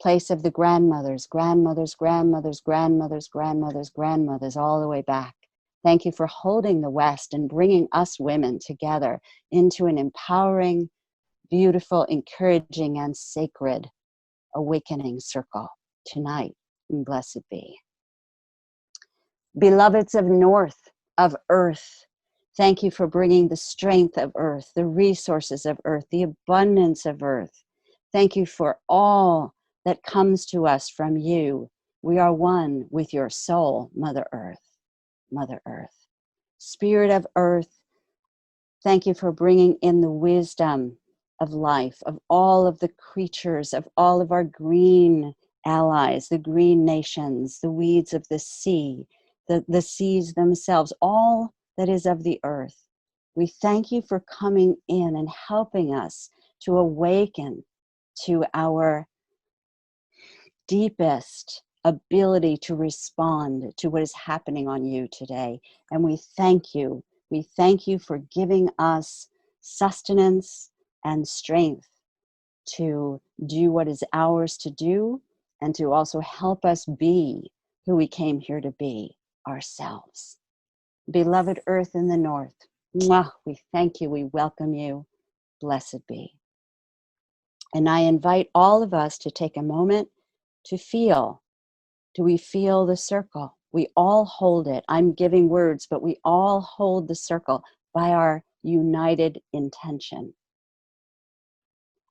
place of the grandmothers, grandmothers, grandmothers, grandmothers, grandmothers, grandmothers, all the way back. Thank you for holding the West and bringing us women together into an empowering, beautiful, encouraging, and sacred awakening circle tonight. And blessed be. Beloveds of North, of Earth, thank you for bringing the strength of Earth, the resources of Earth, the abundance of Earth. Thank you for all that comes to us from you. We are one with your soul, Mother Earth. Mother Earth. Spirit of Earth, thank you for bringing in the wisdom of life, of all of the creatures, of all of our green allies, the green nations, the weeds of the sea, the seas themselves, all that is of the earth. We thank you for coming in and helping us to awaken to our deepest ability to respond to what is happening on you today. And we thank you. We thank you for giving us sustenance and strength to do what is ours to do and to also help us be who we came here to be, ourselves. Beloved Earth in the North, mwah, we thank you. We welcome you. Blessed be. And I invite all of us to take a moment to feel. Do we feel the circle? We all hold it. I'm giving words, but we all hold the circle by our united intention.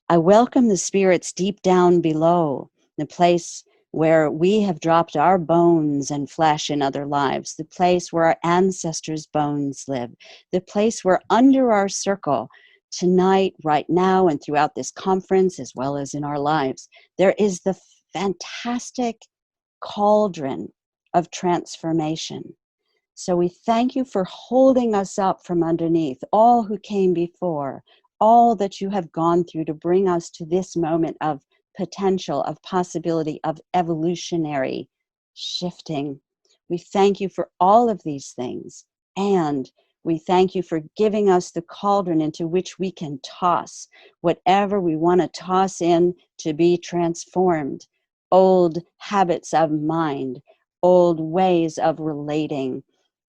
I welcome the spirits deep down below, the place where we have dropped our bones and flesh in other lives, the place where our ancestors' bones live, the place where under our circle, tonight, right now, and throughout this conference, as well as in our lives, there is the fantastic cauldron of transformation. So we thank you for holding us up from underneath, all who came before, all that you have gone through to bring us to this moment of potential, of possibility, of evolutionary shifting. We thank you for all of these things, and we thank you for giving us the cauldron into which we can toss whatever we want to toss in to be transformed. Old habits of mind, old ways of relating.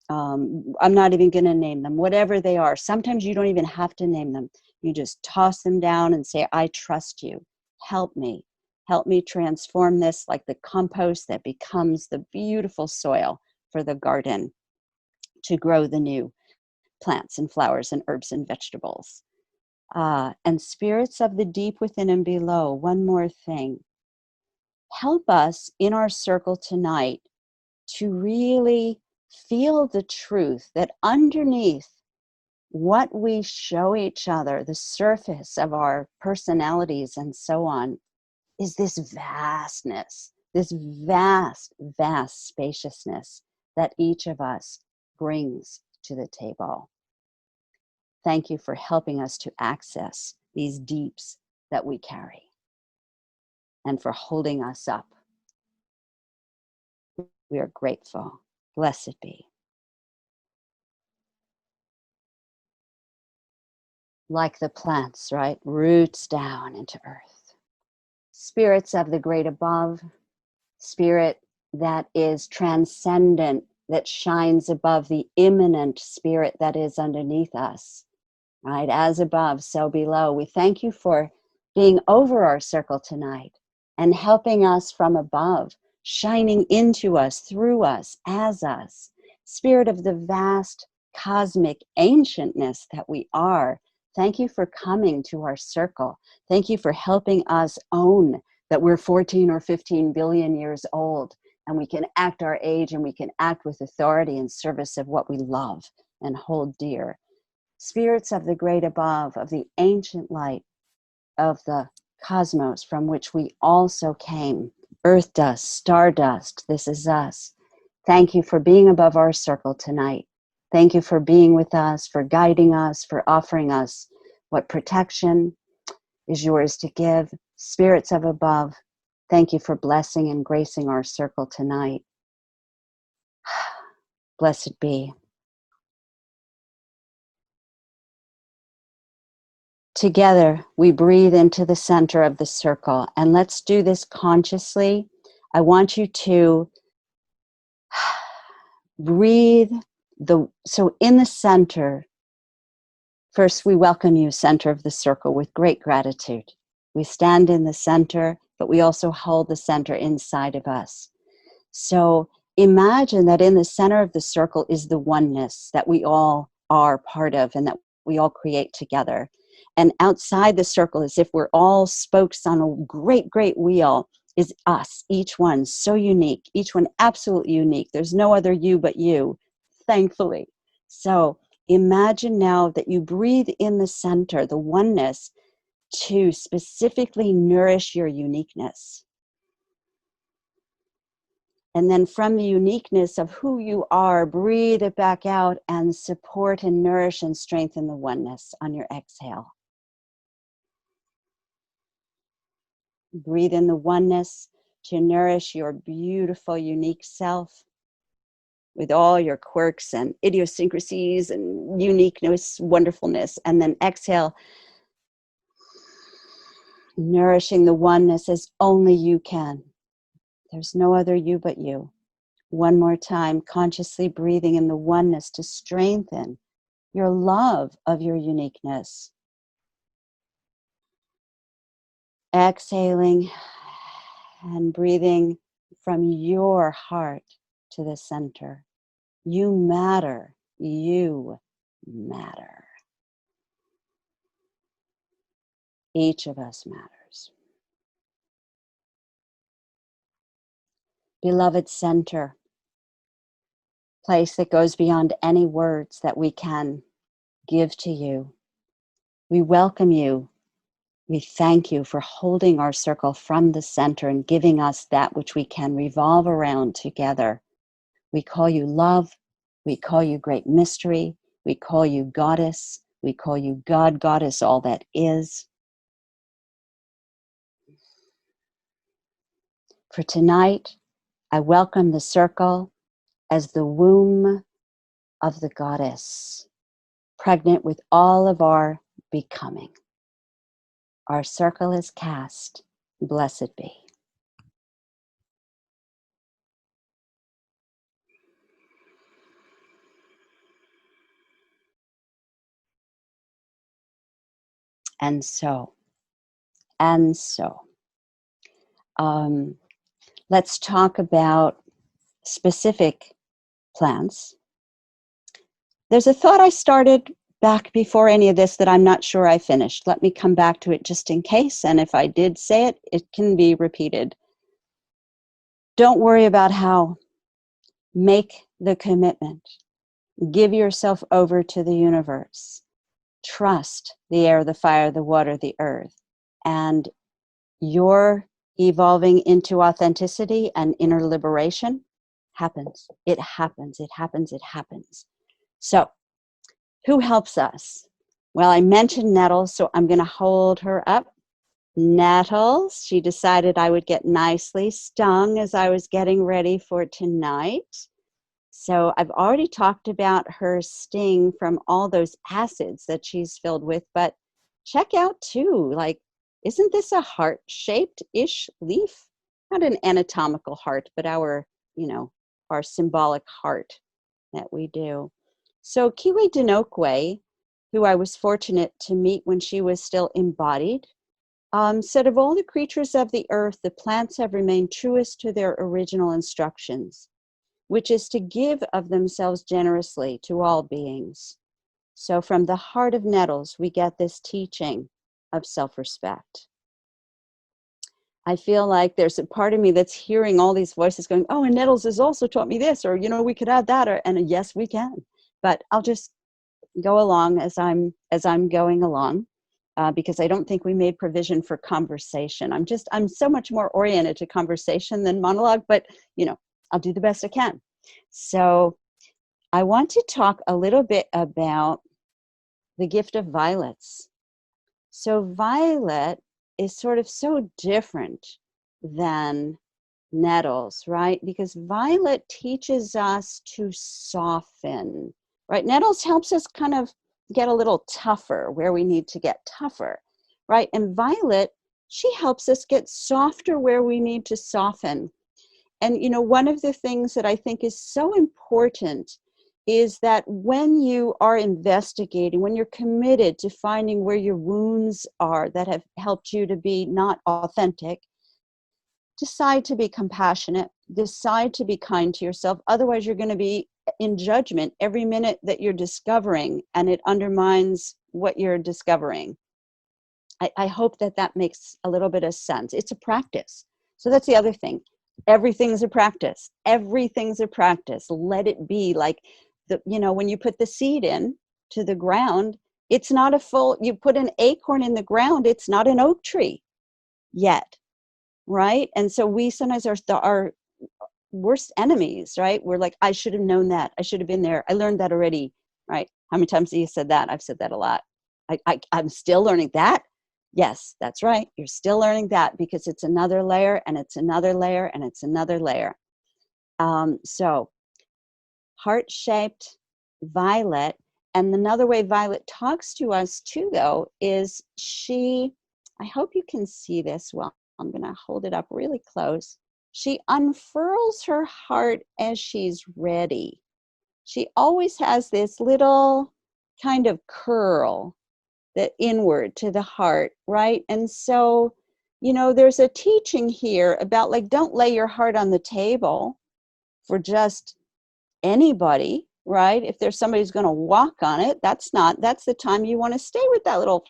I'm not even going to name them, whatever they are. Sometimes you don't even have to name them. You just toss them down and say, I trust you. Help me. Help me transform this like the compost that becomes the beautiful soil for the garden to grow the new plants and flowers and herbs and vegetables. And spirits of the deep within and below, one more thing. Help us in our circle tonight to really feel the truth that underneath what we show each other, the surface of our personalities and so on, is this vastness, this vast, vast spaciousness that each of us brings to the table. Thank you for helping us to access these deeps that we carry and for holding us up. We are grateful. Blessed be. Like the plants, right? Roots down into earth. Spirits of the great above, spirit that is transcendent, that shines above the immanent spirit that is underneath us, right? As above, so below. We thank you for being over our circle tonight and helping us from above, shining into us, through us, as us. Spirit of the vast cosmic ancientness that we are, thank you for coming to our circle. Thank you for helping us own that we're 14 or 15 billion years old, and we can act our age, and we can act with authority in service of what we love and hold dear. Spirits of the great above, of the ancient light, of the cosmos from which we also came, earth dust, stardust, this is us. Thank you for being above our circle tonight. Thank you for being with us, for guiding us, for offering us what protection is yours to give. Spirits of above, thank you for blessing and gracing our circle tonight. Blessed be. Together, we breathe into the center of the circle, and let's do this consciously. I want you to breathe so in the center, first we welcome you, center of the circle, with great gratitude. We stand in the center, but we also hold the center inside of us. So imagine that in the center of the circle is the oneness that we all are part of and that we all create together. And outside the circle, as if we're all spokes on a great, great wheel, is us, each one so unique, each one absolutely unique. There's no other you but you, thankfully. So imagine now that you breathe in the center, the oneness, to specifically nourish your uniqueness. And then from the uniqueness of who you are, breathe it back out and support and nourish and strengthen the oneness on your exhale. Breathe in the oneness to nourish your beautiful, unique self with all your quirks and idiosyncrasies and uniqueness, wonderfulness. And then exhale, nourishing the oneness as only you can. There's no other you but you. One more time, consciously breathing in the oneness to strengthen your love of your uniqueness. Exhaling and breathing from your heart to the center. You matter. You matter. Each of us matters. Beloved center, place that goes beyond any words that we can give to you. We welcome you. We thank you for holding our circle from the center and giving us that which we can revolve around together. We call you love. We call you great mystery. We call you goddess. We call you God, goddess, all that is. For tonight, I welcome the circle as the womb of the goddess, pregnant with all of our becoming. Our circle is cast. Blessed be. And so, let's talk about specific plants. There's a thought I started back before any of this that I'm not sure I finished. Let me come back to it just in case, and if I did say it, it can be repeated. Don't worry about how. Make the commitment. Give yourself over to the universe. Trust the air, the fire, the water, the earth, and your evolving into authenticity and inner liberation happens. It happens. It happens. It happens. So, who helps us? Well, I mentioned Nettles, so I'm going to hold her up. Nettles, she decided I would get nicely stung as I was getting ready for tonight. So I've already talked about her sting from all those acids that she's filled with, but check out too, like, isn't this a heart-shaped-ish leaf? Not an anatomical heart, but our symbolic heart that we do. So Kiwi Denokwe, who I was fortunate to meet when she was still embodied, said, of all the creatures of the earth, the plants have remained truest to their original instructions, which is to give of themselves generously to all beings. So from the heart of Nettles, we get this teaching of self-respect. I feel like there's a part of me that's hearing all these voices going, oh, and Nettles has also taught me this, or, we could add that, and yes, we can. But I'll just go along as I'm going along, because I don't think we made provision for conversation. I'm so much more oriented to conversation than monologue, but, I'll do the best I can. So I want to talk a little bit about the gift of violets. So violet is sort of so different than Nettles, right? Because violet teaches us to soften, right? Nettles helps us kind of get a little tougher where we need to get tougher, right? And violet, she helps us get softer where we need to soften. And, one of the things that I think is so important is that when you are investigating, when you're committed to finding where your wounds are that have helped you to be not authentic, decide to be compassionate, decide to be kind to yourself. Otherwise, you're going to be in judgment every minute that you're discovering, and it undermines what you're discovering. I hope that makes a little bit of sense. It's a practice. So that's the other thing. Everything's a practice. Everything's a practice. Let it be like when you put the seed in to the ground, it's not you put an acorn in the ground, it's not an oak tree yet, right? And so we sometimes are our worst enemies, right? We're like, I should have known that. I should have been there. I learned that already, right? How many times have you said that? I've said that a lot. I'm still learning that. Yes, that's right. You're still learning that because it's another layer and it's another layer and it's another layer. So heart-shaped violet. And another way violet talks to us too, though, is I hope you can see this well. I'm going to hold it up really close. She unfurls her heart as she's ready. She always has this little kind of curl the inward to the heart, right? And so, there's a teaching here about don't lay your heart on the table for just anybody, right? If there's somebody who's going to walk on it, that's the time you want to stay with that little,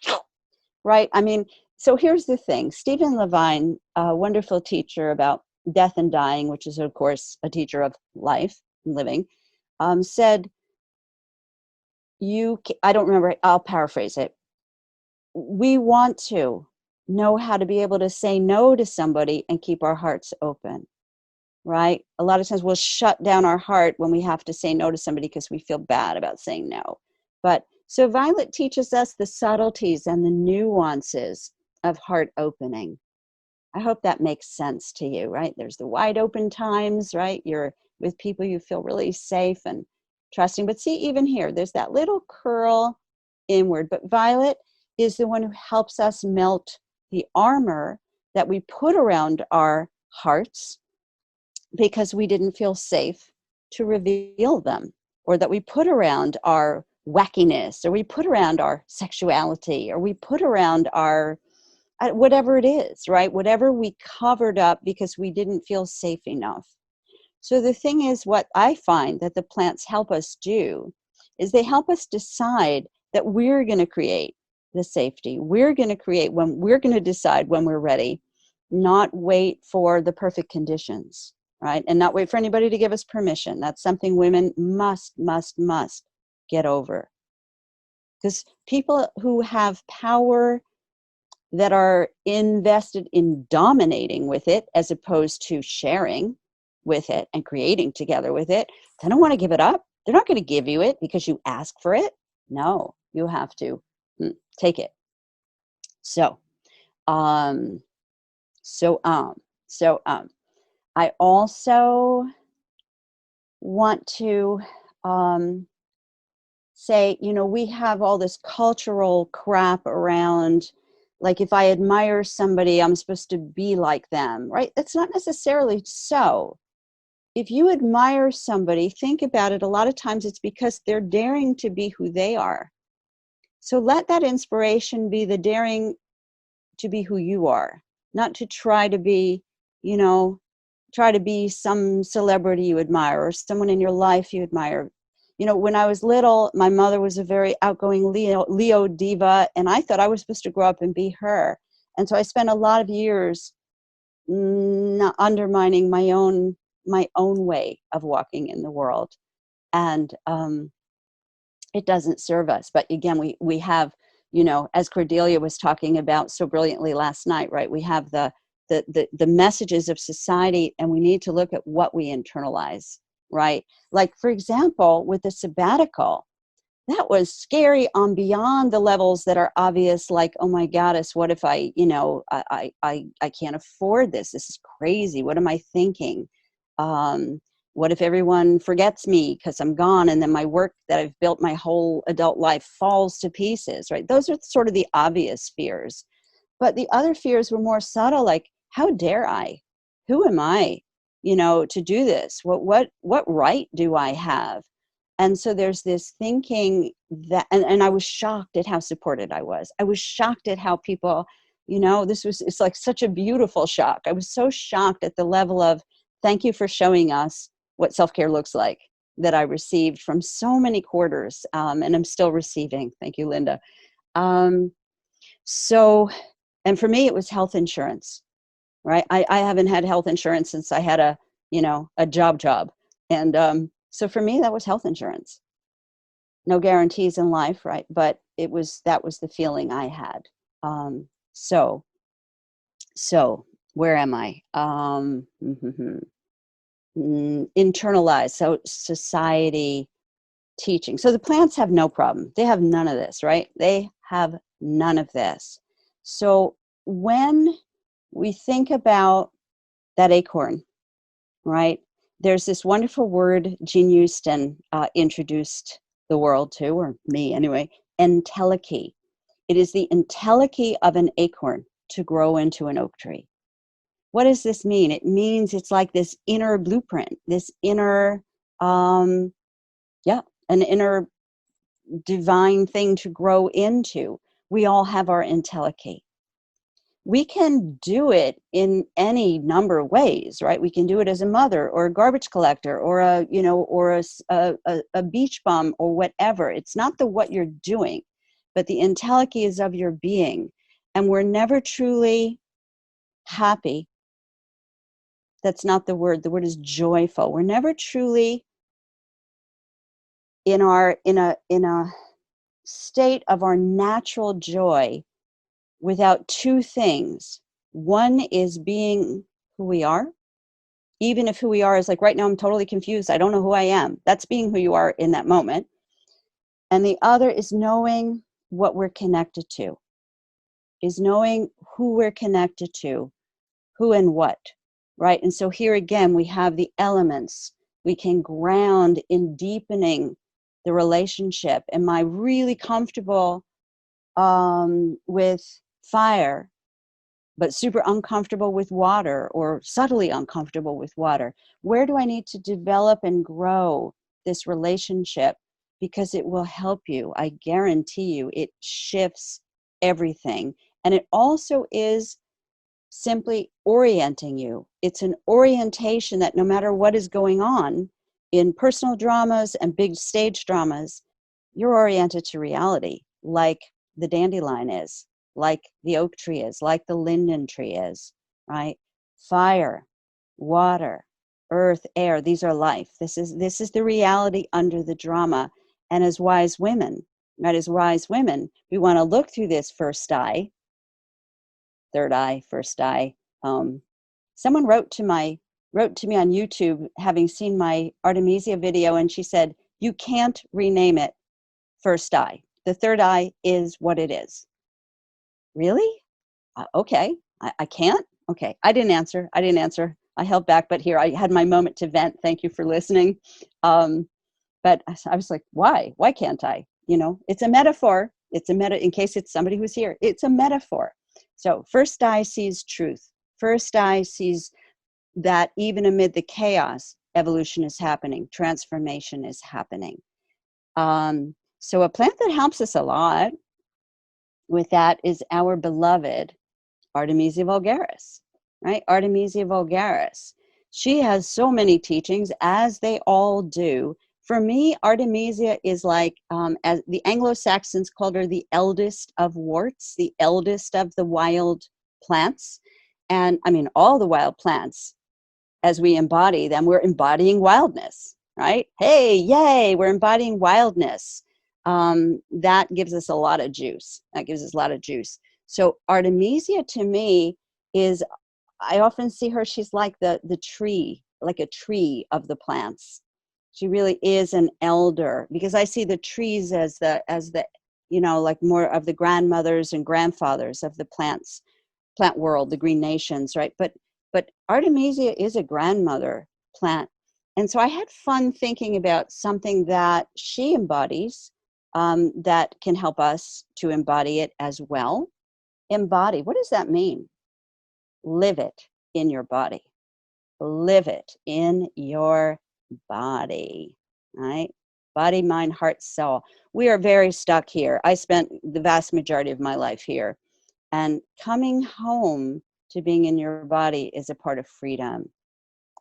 right? I mean, So here's the thing. Stephen Levine, a wonderful teacher about death and dying, which is, of course, a teacher of life and living, said, I don't remember, I'll paraphrase it. We want to know how to be able to say no to somebody and keep our hearts open, right? A lot of times we'll shut down our heart when we have to say no to somebody because we feel bad about saying no. But so Violet teaches us the subtleties and the nuances of heart opening. I hope that makes sense to you, right? There's the wide open times, right? You're with people you feel really safe and trusting. But see, even here, there's that little curl inward. But Violet is the one who helps us melt the armor that we put around our hearts because we didn't feel safe to reveal them, or that we put around our wackiness, or we put around our sexuality, or we put around our whatever it is, right? Whatever we covered up because we didn't feel safe enough. So the thing is, what I find that the plants help us do is they help us decide that we're going to create the safety. We're going to create when we're going to decide when we're ready, not wait for the perfect conditions, right? And not wait for anybody to give us permission. That's something women must get over. Because people who have power that are invested in dominating with it as opposed to sharing with it and creating together with it, they don't want to give it up. They're not going to give you it because you ask for it. No, you have to take it. So, I also want to say, you know, we have all this cultural crap around, like if I admire somebody, I'm supposed to be like them, right? That's not necessarily so. If you admire somebody, think about it. A lot of times it's because they're daring to be who they are. So let that inspiration be the daring to be who you are, not to try to be, you know, try to be some celebrity you admire or someone in your life you admire. You know, when I was little, my mother was a very outgoing Leo diva, and I thought I was supposed to grow up and be her. And so I spent a lot of years undermining my own way of walking in the world. And it doesn't serve us. But again, we have, you know, as Cordelia was talking about so brilliantly last night, right? We have the messages of society, and we need to look at what we internalize, right? Like, for example, with the sabbatical, that was scary on beyond the levels that are obvious, like, oh my goddess, what if I, you know, I can't afford this. This is crazy. What am I thinking? What if everyone forgets me because I'm gone, and then my work that I've built my whole adult life falls to pieces, right? Those are sort of the obvious fears. But the other fears were more subtle, like, how dare I? Who am I, you know, to do this? What right do I have? And so there's this thinking that, and I was shocked at how supported I was. I was shocked at how people, you know, it's like such a beautiful shock. I was so shocked at the level of, thank you for showing us what self-care looks like, that I received from so many quarters, and I'm still receiving. Thank you, Linda. So, and for me, it was health insurance, right? I haven't had health insurance since I had a job. And so for me, that was health insurance. No guarantees in life, right? But that was the feeling I had. So where am I? Internalized, so society teaching. So the plants have no problem. They have none of this, right? They have none of this. So when we think about that acorn, right, there's this wonderful word Jean Houston introduced the world to, or me anyway, entelechy. It is the entelechy of an acorn to grow into an oak tree. What does this mean? It means it's like this inner blueprint, this inner, an inner divine thing to grow into. We all have our entelechy. We can do it in any number of ways, right? We can do it as a mother or a garbage collector or a beach bum or whatever. It's not what you're doing, but the entelechy is of your being. and we're never truly happy. That's not the word. The word is joyful. We're never truly in a state of our natural joy without two things. One is being who we are, even if who we are is like, right now I'm totally confused, I don't know who I am. That's being who you are in that moment. And the other is knowing what we're connected to, is knowing who we're connected to, who and what, right? And so here again, we have the elements. We can ground in deepening the relationship. Am I really comfortable with fire, but super uncomfortable with water, or subtly uncomfortable with water? Where do I need to develop and grow this relationship? Because it will help you. I guarantee you, it shifts everything. And it also is simply orienting you. It's an orientation that no matter what is going on in personal dramas and big stage dramas, you're oriented to reality, like the dandelion is, like the oak tree is, like the linden tree is, right? Fire, water, earth, air, these are life. This is the reality under the drama. And as wise women, right, as wise women, we want to look through this first eye, third eye, first eye. Someone wrote to me on YouTube, having seen my Artemisia video, and she said, you can't rename it first eye. The third eye is what it is. Really? Okay, I can't? Okay, I didn't answer. I held back, but here I had my moment to vent. Thank you for listening. But I was like, why? Why can't I? You know, it's a metaphor. It's a in case it's somebody who's here, it's a metaphor. So first eye sees truth. First eye sees that even amid the chaos, evolution is happening, transformation is happening. So a plant that helps us a lot with that is our beloved Artemisia vulgaris, right? Artemisia vulgaris. She has so many teachings, as they all do. For me, Artemisia is like, as the Anglo-Saxons called her, the eldest of worts, the eldest of the wild plants. And I mean, all the wild plants, as we embody them, we're embodying wildness, right? Hey, yay, we're embodying wildness. That gives us a lot of juice. So Artemisia to me is, I often see her, she's like the tree, like a tree of the plants. She really is an elder, because I see the trees as the, you know, like more of the grandmothers and grandfathers of the plant world, the green nations, right? But Artemisia is a grandmother plant. And so I had fun thinking about something that she embodies, that can help us to embody it as well. Embody, what does that mean? Live it in your body. Live it in your body, right? Body, mind, heart, soul. We are very stuck here. I spent the vast majority of my life here. And coming home to being in your body is a part of freedom.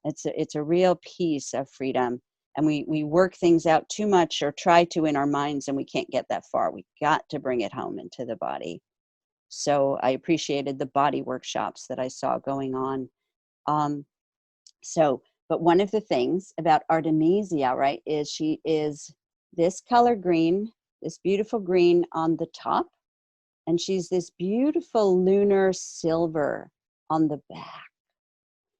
It's a real piece of freedom. And we work things out too much, or try to, in our minds, and we can't get that far. We got to bring it home into the body. So I appreciated the body workshops that I saw going on. But one of the things about Artemisia, right, is she is this color green, this beautiful green on the top, and she's this beautiful lunar silver on the back.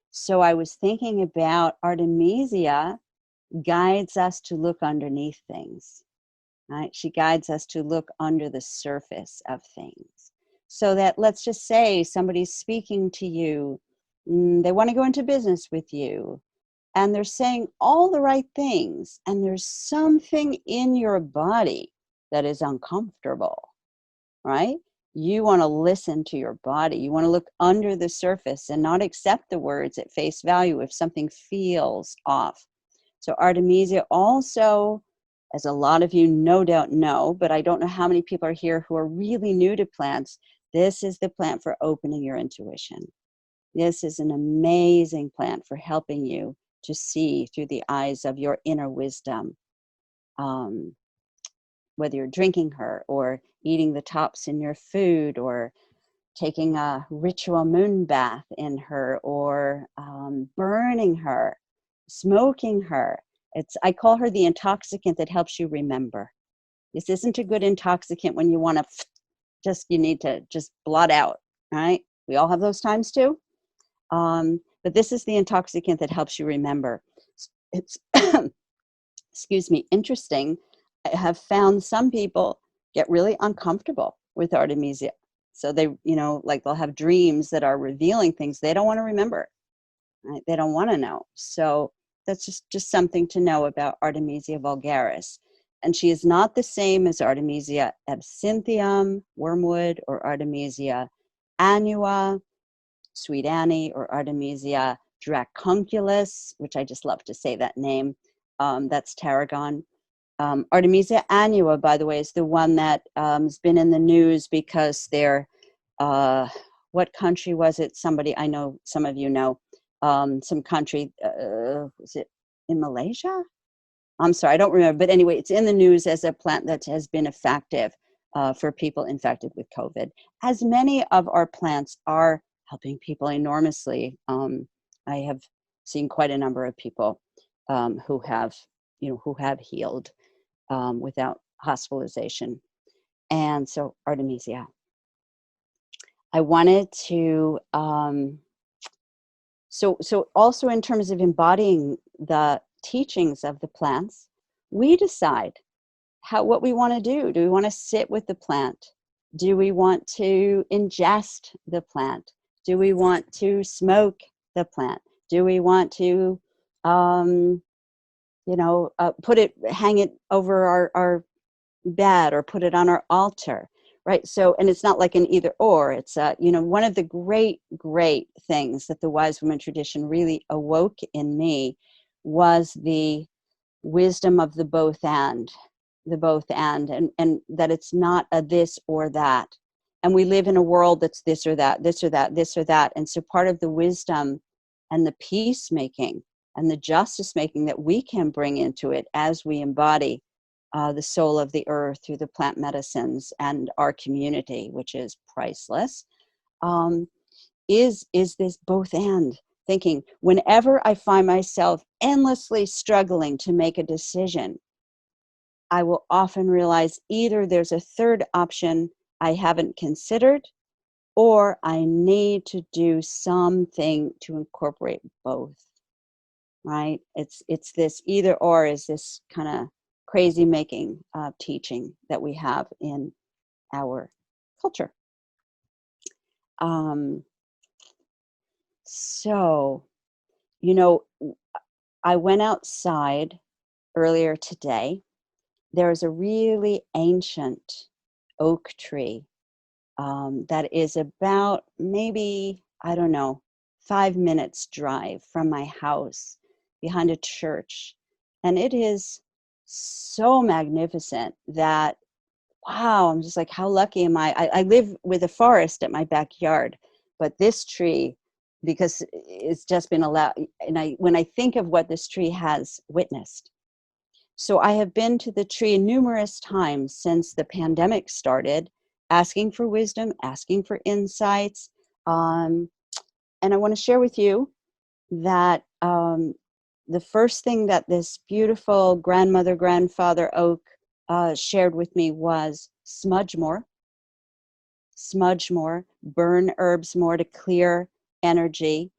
So I was thinking about Artemisia guides us to look underneath things, right? She guides us to look under the surface of things. So that, let's just say somebody's speaking to you, they want to go into business with you, and they're saying all the right things, and there's something in your body that is uncomfortable, right? You want to listen to your body. You want to look under the surface and not accept the words at face value if something feels off. So Artemisia also, as a lot of you no doubt know, but I don't know how many people are here who are really new to plants, this is the plant for opening your intuition. This is an amazing plant for helping you to see through the eyes of your inner wisdom. Whether you're drinking her or eating the tops in your food, or taking a ritual moon bath in her, or burning her, smoking her. I call her the intoxicant that helps you remember. This isn't a good intoxicant when you want to you need to just blot out, right? We all have those times too. But this is the intoxicant that helps you remember. It's, excuse me, interesting. I have found some people get really uncomfortable with Artemisia. So they, like they'll have dreams that are revealing things they don't want to remember, right? They don't want to know. So that's just something to know about Artemisia vulgaris. And she is not the same as Artemisia absinthium, wormwood, or Artemisia annua, sweet Annie, or Artemisia dracunculus, which I just love to say that name. That's tarragon. Artemisia annua, by the way, is the one that has been in the news because they're, what country was it? Somebody, I know some of you know, some country, was it in Malaysia? I'm sorry, I don't remember. But anyway, it's in the news as a plant that has been effective for people infected with COVID. As many of our plants are helping people enormously. I have seen quite a number of people who have healed without hospitalization. And so Artemisia. I wanted to, so also in terms of embodying the teachings of the plants, we decide what we want to do. Do we want to sit with the plant? Do we want to ingest the plant? Do we want to smoke the plant? Do we want to, hang it over our bed or put it on our altar, right? So, and it's not like an either or. It's one of the great things that the wise woman tradition really awoke in me was the wisdom of the both and that it's not a this or that. And we live in a world that's this or that, this or that, this or that. And so part of the wisdom and the peacemaking and the justice making that we can bring into it as we embody the soul of the earth through the plant medicines and our community, which is priceless, is this both and thinking. Whenever I find myself endlessly struggling to make a decision, I will often realize either there's a third option I haven't considered, or I need to do something to incorporate both, right? It's this either or is this kind of crazy making teaching that we have in our culture. So, I went outside earlier today. There's a really ancient oak tree that is about maybe, 5 minutes drive from my house behind a church. And it is so magnificent that, wow, I'm just like, how lucky am I? I live with a forest at my backyard, but this tree, because it's just been allowed, and when I think of what this tree has witnessed. So I have been to the tree numerous times since the pandemic started, asking for wisdom, asking for insights. And I want to share with you that the first thing that this beautiful grandfather oak shared with me was smudge more, burn herbs more to clear energy.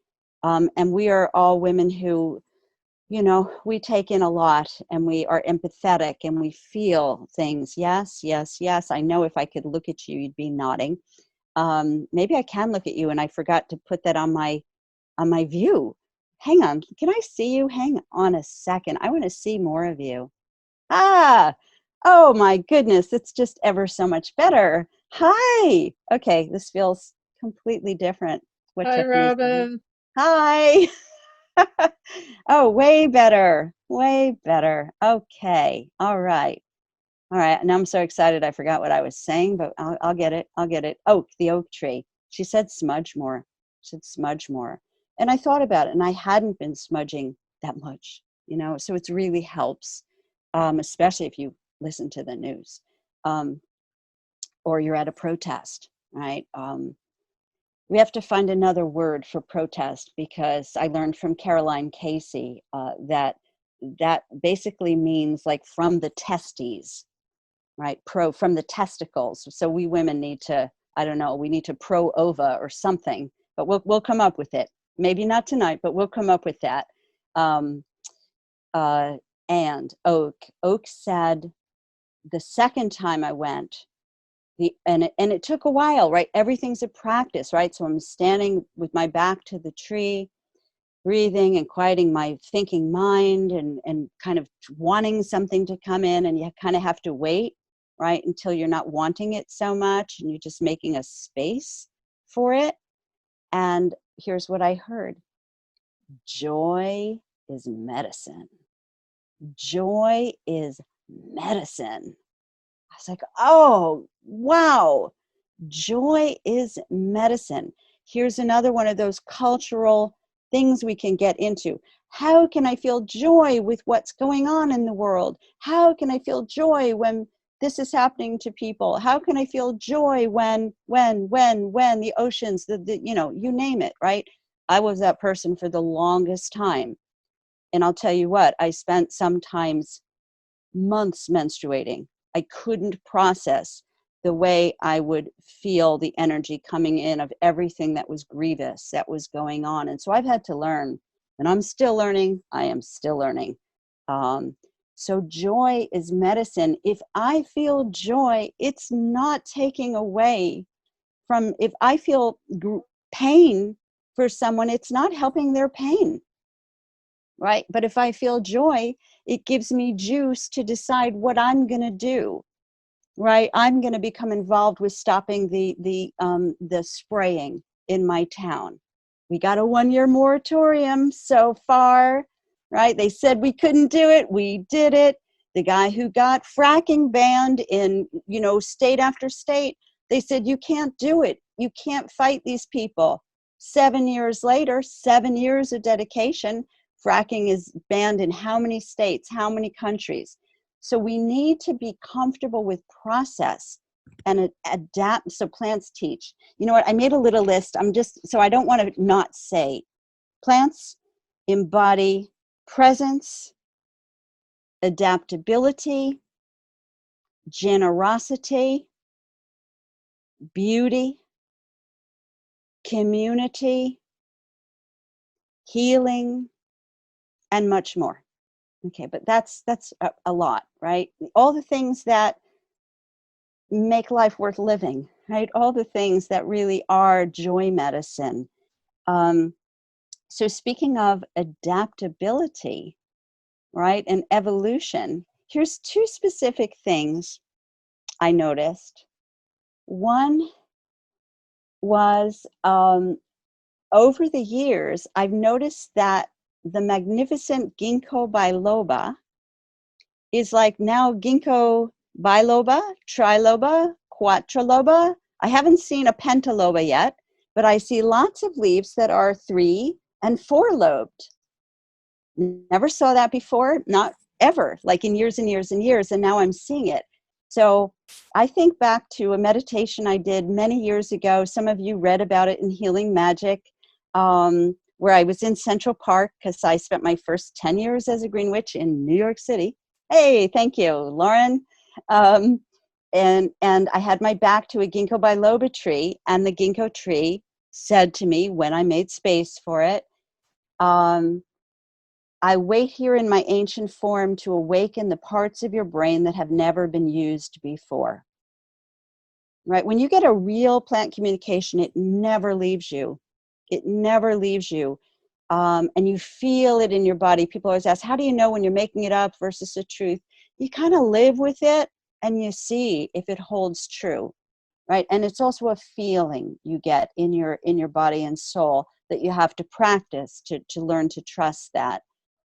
And we are all women who, we take in a lot and we are empathetic and we feel things. Yes, yes, yes. I know if I could look at you, you'd be nodding. Maybe I can look at you, and I forgot to put that on my view. Hang on, can I see you? Hang on a second. I want to see more of you. Oh my goodness, it's just ever so much better. Hi. Okay, this feels completely different. Hi, Robin. Hi. Oh, way better. Okay. All right. Now I'm so excited I forgot what I was saying, but I'll get it. Oak, the oak tree. She said smudge more. And I thought about it, and I hadn't been smudging that much, so it really helps, especially if you listen to the news or you're at a protest, right? we have to find another word for protest, because I learned from Caroline Casey that basically means like from the testes, right? From the testicles. So we women need to, I don't know, we need to pro-ova or something, but we'll come up with it. Maybe not tonight, but we'll come up with that. And Oak said the second time I went, and it took a while, right? Everything's a practice, right? So I'm standing with my back to the tree, breathing and quieting my thinking mind, and kind of wanting something to come in, and you kind of have to wait, right, until you're not wanting it so much and you're just making a space for it. And here's what I heard: joy is medicine. Joy is medicine. I was like, oh, wow, joy is medicine. Here's another one of those cultural things we can get into. How can I feel joy with what's going on in the world? How can I feel joy when this is happening to people? How can I feel joy when the oceans, you name it, right? I was that person for the longest time. And I'll tell you what, I spent sometimes months menstruating. I couldn't process the way I would feel the energy coming in of everything that was grievous, that was going on. And so I've had to learn, and I'm still learning. I am still learning. So joy is medicine. If I feel joy, it's not taking away from, if I feel pain for someone, it's not helping their pain, right? But if I feel joy, it gives me juice to decide what I'm going to do, right? I'm going to become involved with stopping the spraying in my town. We got a 1-year moratorium so far, right? They said we couldn't do it. We did it. The guy who got fracking banned in, state after state, they said, you can't do it. You can't fight these people. 7 years later, 7 years of dedication, fracking is banned in how many states, how many countries? So we need to be comfortable with process and adapt. So plants teach. You know what? I made a little list. So I don't want to not say. Plants embody presence, adaptability, generosity, beauty, community, healing, and much more. Okay, but that's a lot, right? All the things that make life worth living, right? All the things that really are joy medicine. So speaking of adaptability, right, and evolution, here's 2 specific things I noticed. One was over the years, I've noticed that the magnificent ginkgo biloba is like now ginkgo biloba, triloba, quadriloba. I haven't seen a pentaloba yet, but I see lots of leaves that are 3 and 4 lobed. Never saw that before, not ever, like in years and years and years, and now I'm seeing it. So I think back to a meditation I did many years ago. Some of you read about it in Healing Magic, where I was in Central Park because I spent my first 10 years as a Green Witch in New York City. Hey, thank you, Lauren. And I had my back to a ginkgo biloba tree, and the ginkgo tree said to me when I made space for it, I wait here in my ancient form to awaken the parts of your brain that have never been used before. Right? When you get a real plant communication, it never leaves you. It never leaves you. And you feel it in your body. People always ask, how do you know when you're making it up versus the truth? You kind of live with it and you see if it holds true, right? And it's also a feeling you get in your body and soul that you have to practice to learn to trust that.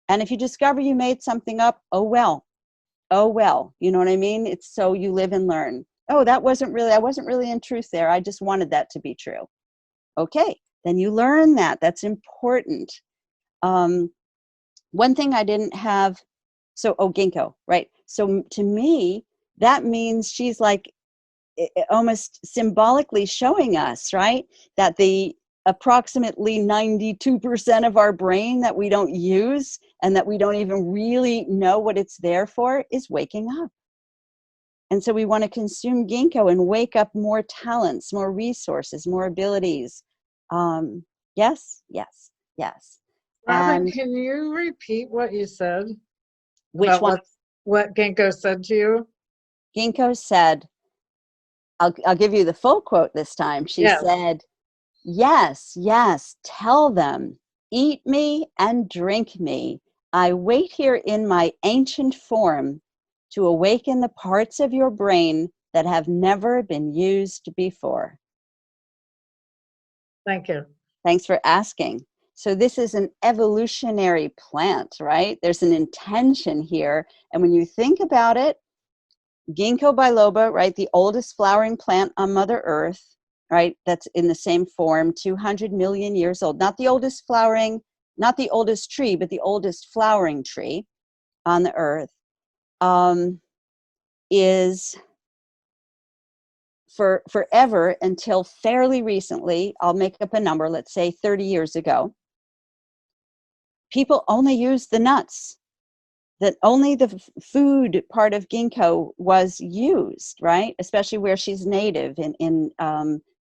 And if you discover you made something up, oh well, you know what I mean? It's so you live and learn. Oh, I wasn't really in truth there. I just wanted that to be true. Okay, then you learn that. That's important. One thing I didn't have, ginkgo, right? So to me, that means she's like almost symbolically showing us, right, that the approximately 92% of our brain that we don't use and that we don't even really know what it's there for is waking up. And so we want to consume ginkgo and wake up more talents, more resources, more abilities. Yes, yes, yes. Robin, And can you repeat what you said which about one? what Ginkgo said to you? Ginkgo said, I'll give you the full quote this time. She Yes. said, yes, yes, tell them, eat me and drink me. I wait here in my ancient form to awaken the parts of your brain that have never been used before. Thank you. Thanks for asking. So this is an evolutionary plant, right? There's an intention here. And when you think about it, Ginkgo biloba, right, the oldest flowering plant on Mother Earth, right, that's in the same form, 200 million years old. Not the oldest flowering, not the oldest tree, but the oldest flowering tree on the earth, is for forever until fairly recently, I'll make up a number, let's say 30 years ago, people only used the nuts. That only the food part of ginkgo was used, right? Especially where she's native in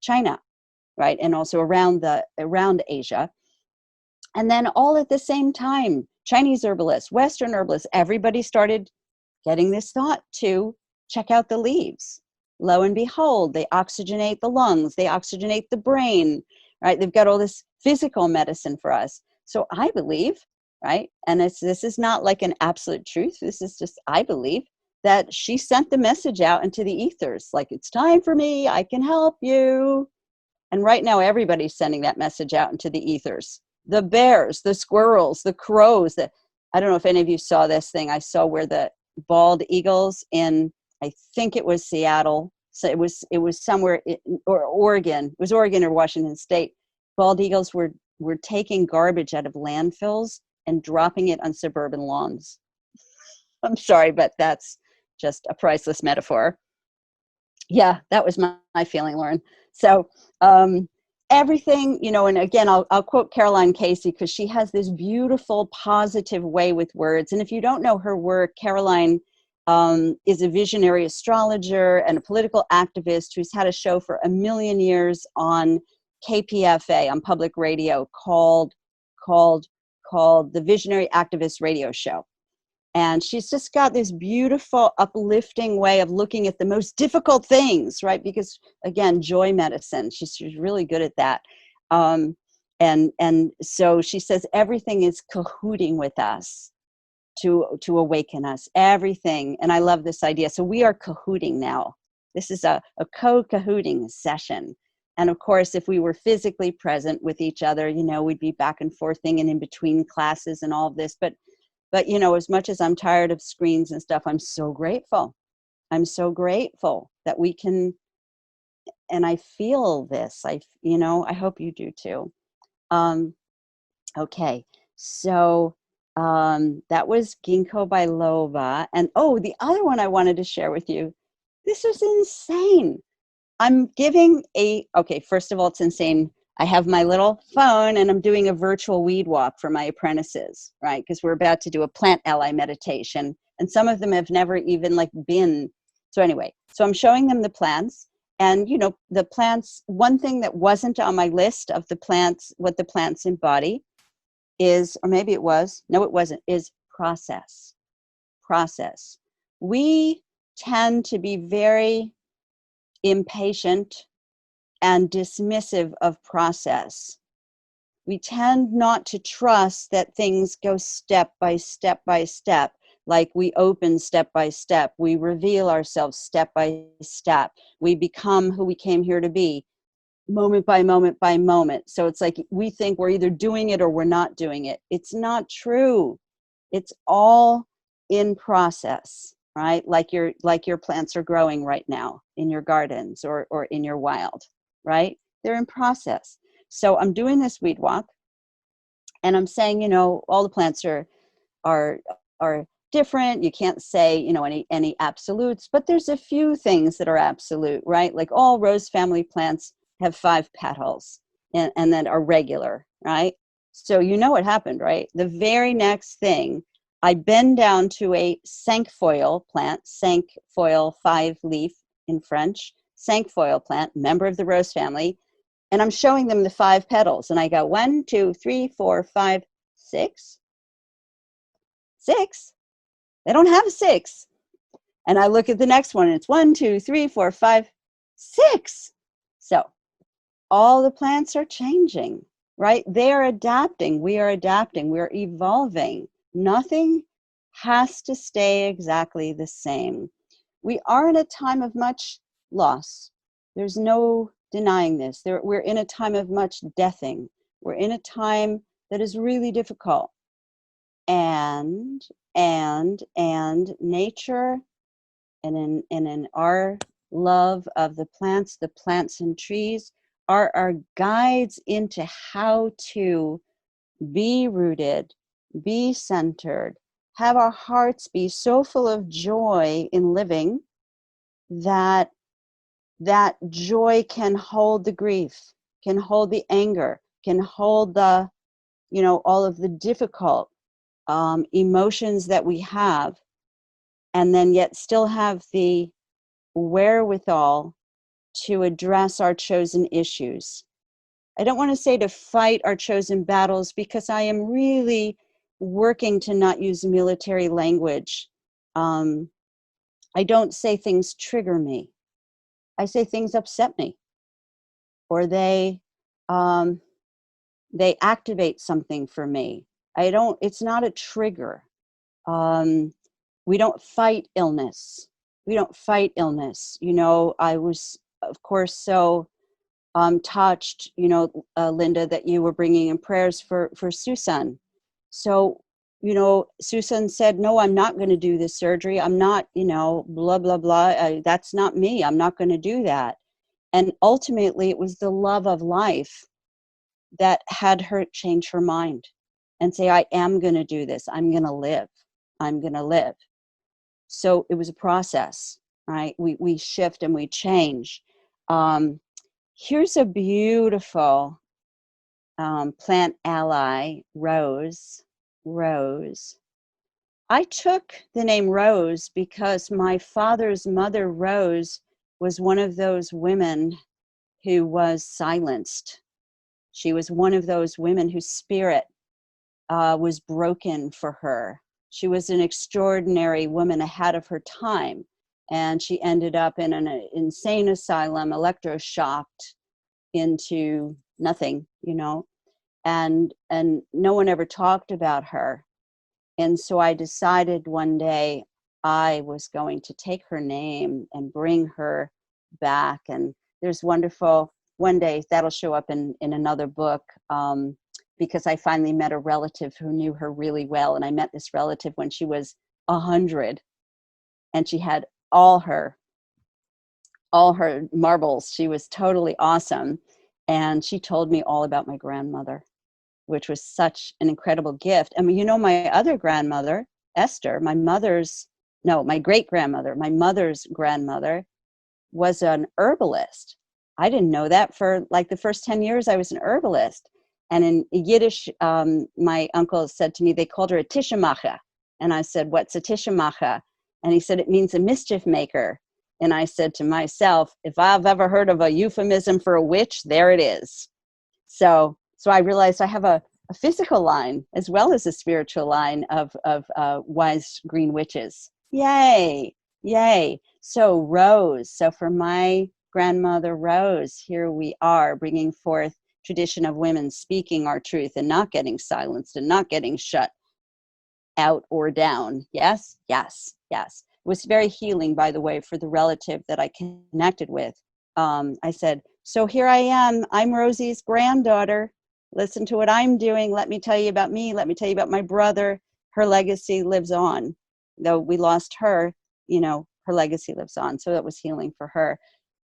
China, right? And also around Asia. And then all at the same time, Chinese herbalists, Western herbalists, everybody started getting this thought to check out the leaves. Lo and behold, they oxygenate the lungs, they oxygenate the brain, right? They've got all this physical medicine for us. So I believe, right? And this is not like an absolute truth. This is just, I believe that she sent the message out into the ethers, like, it's time for me, I can help you. And right now, everybody's sending that message out into the ethers. The bears, the squirrels, the crows. I don't know if any of you saw this thing I saw where the bald eagles in, I think it was Seattle. So it was somewhere or Oregon. It was Oregon or Washington State. Bald eagles were taking garbage out of landfills and dropping it on suburban lawns. I'm sorry, but that's just a priceless metaphor. Yeah, that was my feeling, Lauren. So everything, and again, I'll quote Caroline Casey because she has this beautiful, positive way with words. And if you don't know her work, Caroline is a visionary astrologer and a political activist who's had a show for 1 million years on KPFA, on public radio, called the Visionary Activist Radio Show. And she's just got this beautiful, uplifting way of looking at the most difficult things, right? Because again, joy medicine, she's really good at that. And so she says everything is cahooting with us to awaken us, everything. And I love this idea. So we are cahooting now. This is a co-cahooting session. And of course, if we were physically present with each other, we'd be back and forthing and in between classes and all of this. But as much as I'm tired of screens and stuff, I'm so grateful. I'm so grateful that we can, and I feel this. I hope you do too. Okay, so that was ginkgo biloba. And the other one I wanted to share with you, this was insane. I'm giving okay, first of all, it's insane. I have my little phone and I'm doing a virtual weed walk for my apprentices, right? Because we're about to do a plant ally meditation. And some of them have never even been. So anyway, so I'm showing them the plants. And, the plants, one thing that wasn't on my list of the plants, what the plants embody is, or maybe it was, no, it wasn't, is process. Process. We tend to be very impatient and dismissive of process. We tend not to trust that things go step by step by step, like we open step by step, we reveal ourselves step by step, we become who we came here to be, moment by moment by moment. So it's like we think we're either doing it or we're not doing it. It's not true. It's all in process, right? Like your plants are growing right now in your gardens or in your wild, right? They're in process. So I'm doing this weed walk and I'm saying, all the plants are different. You can't say, you know, any absolutes, but there's a few things that are absolute, right? Like all rose family plants have 5 petals and then are regular, right? So you know what happened, right? The very next thing, I bend down to a cinquefoil plant, cinquefoil, 5-leaf in French, cinquefoil plant, member of the rose family, and I'm showing them the 5 petals. And I go 1, 2, 3, 4, 5, 6. 6? They don't have a 6. And I look at the next one and it's 1, 2, 3, 4, 5, 6. So all the plants are changing, right? They are adapting. We are adapting. We're evolving. Nothing has to stay exactly the same. We are in a time of much loss. There's no denying this. We're in a time of much deathing. We're in a time that is really difficult. And nature, and in our love of the plants and trees are our guides into how to be rooted, be centered, have our hearts be so full of joy in living that that joy can hold the grief, can hold the anger, can hold the, you know, all of the difficult emotions that we have, and then yet still have the wherewithal to address our chosen issues. I don't want to say to fight our chosen battles, because I am really working to not use military language. I don't say things trigger me. I say things upset me, or they activate something for me. It's not a trigger. We don't fight illness. We don't fight illness. You know, I was, of course, so touched, you know, Linda, that you were bringing in prayers for Susan. So, you know, Susan said, no, I'm not going to do this surgery. I'm not, you know, blah, blah, blah. That's not me. I'm not going to do that. And ultimately, it was the love of life that had her change her mind and say, I am going to do this. I'm going to live. I'm going to live. So it was a process, right? We shift and we change. Here's a beautiful plant ally, Rose. Rose. I took the name Rose because my father's mother, Rose, was one of those women who was silenced. She was one of those women whose spirit was broken for her. She was an extraordinary woman ahead of her time, and she ended up in an insane asylum, electroshocked into nothing, you know, and no one ever talked about her. And so I decided one day I was going to take her name and bring her back. And there's wonderful, one day that'll show up in another book, because I finally met a relative who knew her really well. And I met this relative when she was 100, and she had all her marbles. She was totally awesome. And she told me all about my grandmother, which was such an incredible gift. I mean, you know, my other grandmother, Esther, my great-grandmother, my mother's grandmother, was an herbalist. I didn't know that. For like the first 10 years, I was an herbalist. And in Yiddish, my uncle said to me, they called her a tishamacha. And I said, what's a tishamacha? And he said, it means a mischief maker. And I said to myself, if I've ever heard of a euphemism for a witch, there it is. So I realized I have a physical line as well as a spiritual line of wise green witches. Yay, yay. So Rose, so for my grandmother Rose, here we are bringing forth tradition of women speaking our truth and not getting silenced and not getting shut out or down. Yes, yes, yes. It was very healing, by the way, for the relative that I connected with. I said, so here I am. I'm Rosie's granddaughter. Listen to what I'm doing. Let me tell you about me. Let me tell you about my brother. Her legacy lives on. Though we lost her, you know, her legacy lives on. So that was healing for her.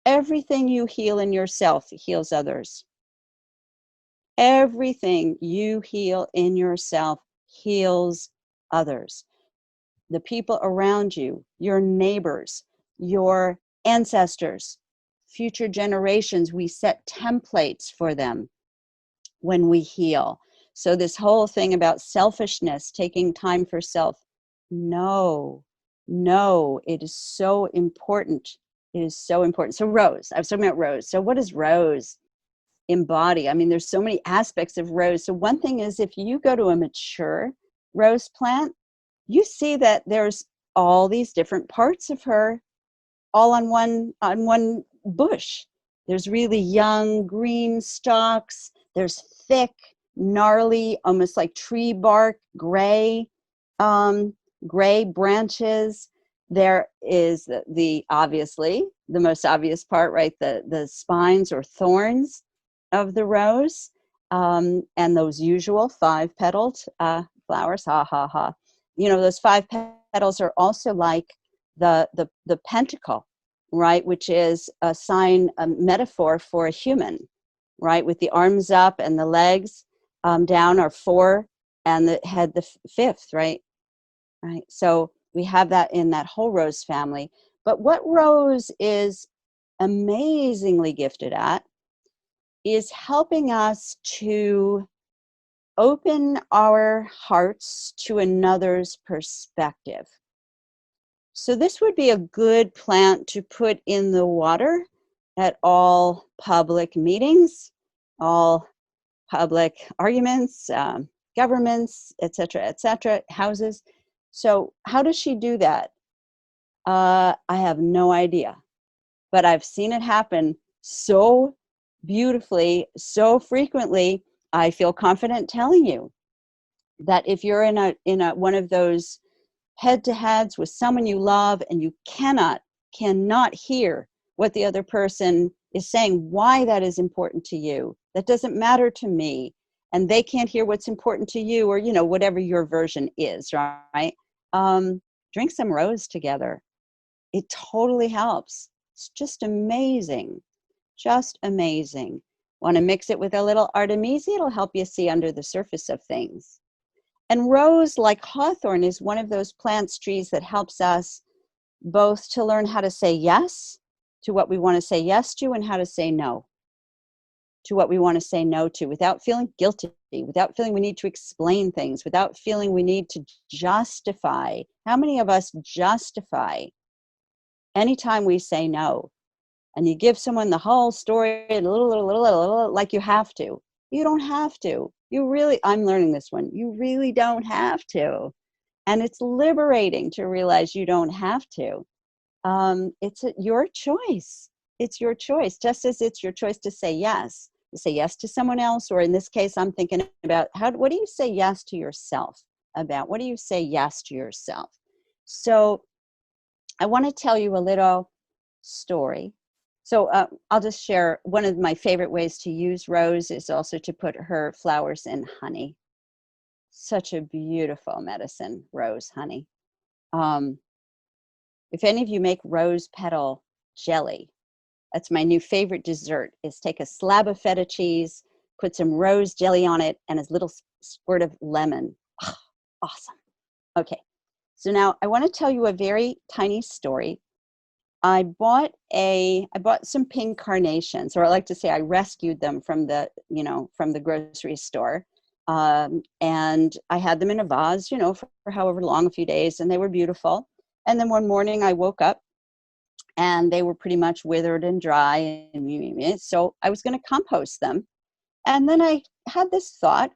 Everything you heal in yourself heals others. Everything you heal in yourself heals others. the people around you, your neighbors, your ancestors, future generations. We set templates for them when we heal. So this whole thing about selfishness, taking time for self, no, it is so important. It is so important. So Rose, I was talking about Rose. So what does Rose embody? I mean, there's so many aspects of Rose. So one thing is, if you go to a mature rose plant, you see that there's all these different parts of her all on one bush. There's really young green stalks. There's thick, gnarly, almost like tree bark, gray branches. There is the obviously the most obvious part, right? The spines or thorns of the rose, and those usual 5-petaled flowers. Ha ha ha. You know, those 5 petals are also like the pentacle, right? Which is a sign, a metaphor for a human, right? With the arms up and the legs down are 4, and the head the 5th, right? Right. So we have that in that whole rose family. But what Rose is amazingly gifted at is helping us to open our hearts to another's perspective. So this would be a good plant to put in the water at all public meetings, all public arguments, governments, etc., houses. So how does she do that? I have no idea, but I've seen it happen so beautifully, so frequently. I feel confident telling you that if you're in a one of those head-to-heads with someone you love and you cannot hear what the other person is saying, why that is important to you, that doesn't matter to me, and they can't hear what's important to you, or whatever your version is, right? Drink some rose together. It totally helps. It's just amazing. Just amazing. Want to mix it with a little Artemisia? It'll help you see under the surface of things. And rose, like hawthorn, is one of those plants, trees that helps us both to learn how to say yes to what we want to say yes to, and how to say no to what we want to say no to, without feeling guilty, without feeling we need to explain things, without feeling we need to justify. How many of us justify anytime we say no? And you give someone the whole story, like you have to. You don't have to. I'm learning this one. You really don't have to. And it's liberating to realize you don't have to. It's your choice. It's your choice, just as it's your choice to say yes. To say yes to someone else, or in this case, I'm thinking about what do you say yes to yourself about? What do you say yes to yourself? So I want to tell you a little story. So I'll just share, one of my favorite ways to use Rose is also to put her flowers in honey. Such a beautiful medicine, rose honey. If any of you make rose petal jelly, that's my new favorite dessert, is take a slab of feta cheese, put some rose jelly on it, and a little squirt of lemon. Oh, awesome. Okay, so now I want to tell you a very tiny story. I bought some pink carnations, or I like to say I rescued them from the grocery store. And I had them in a vase, for however long, a few days, and they were beautiful. And then one morning I woke up and they were pretty much withered and dry. And so I was going to compost them. And then I had this thought.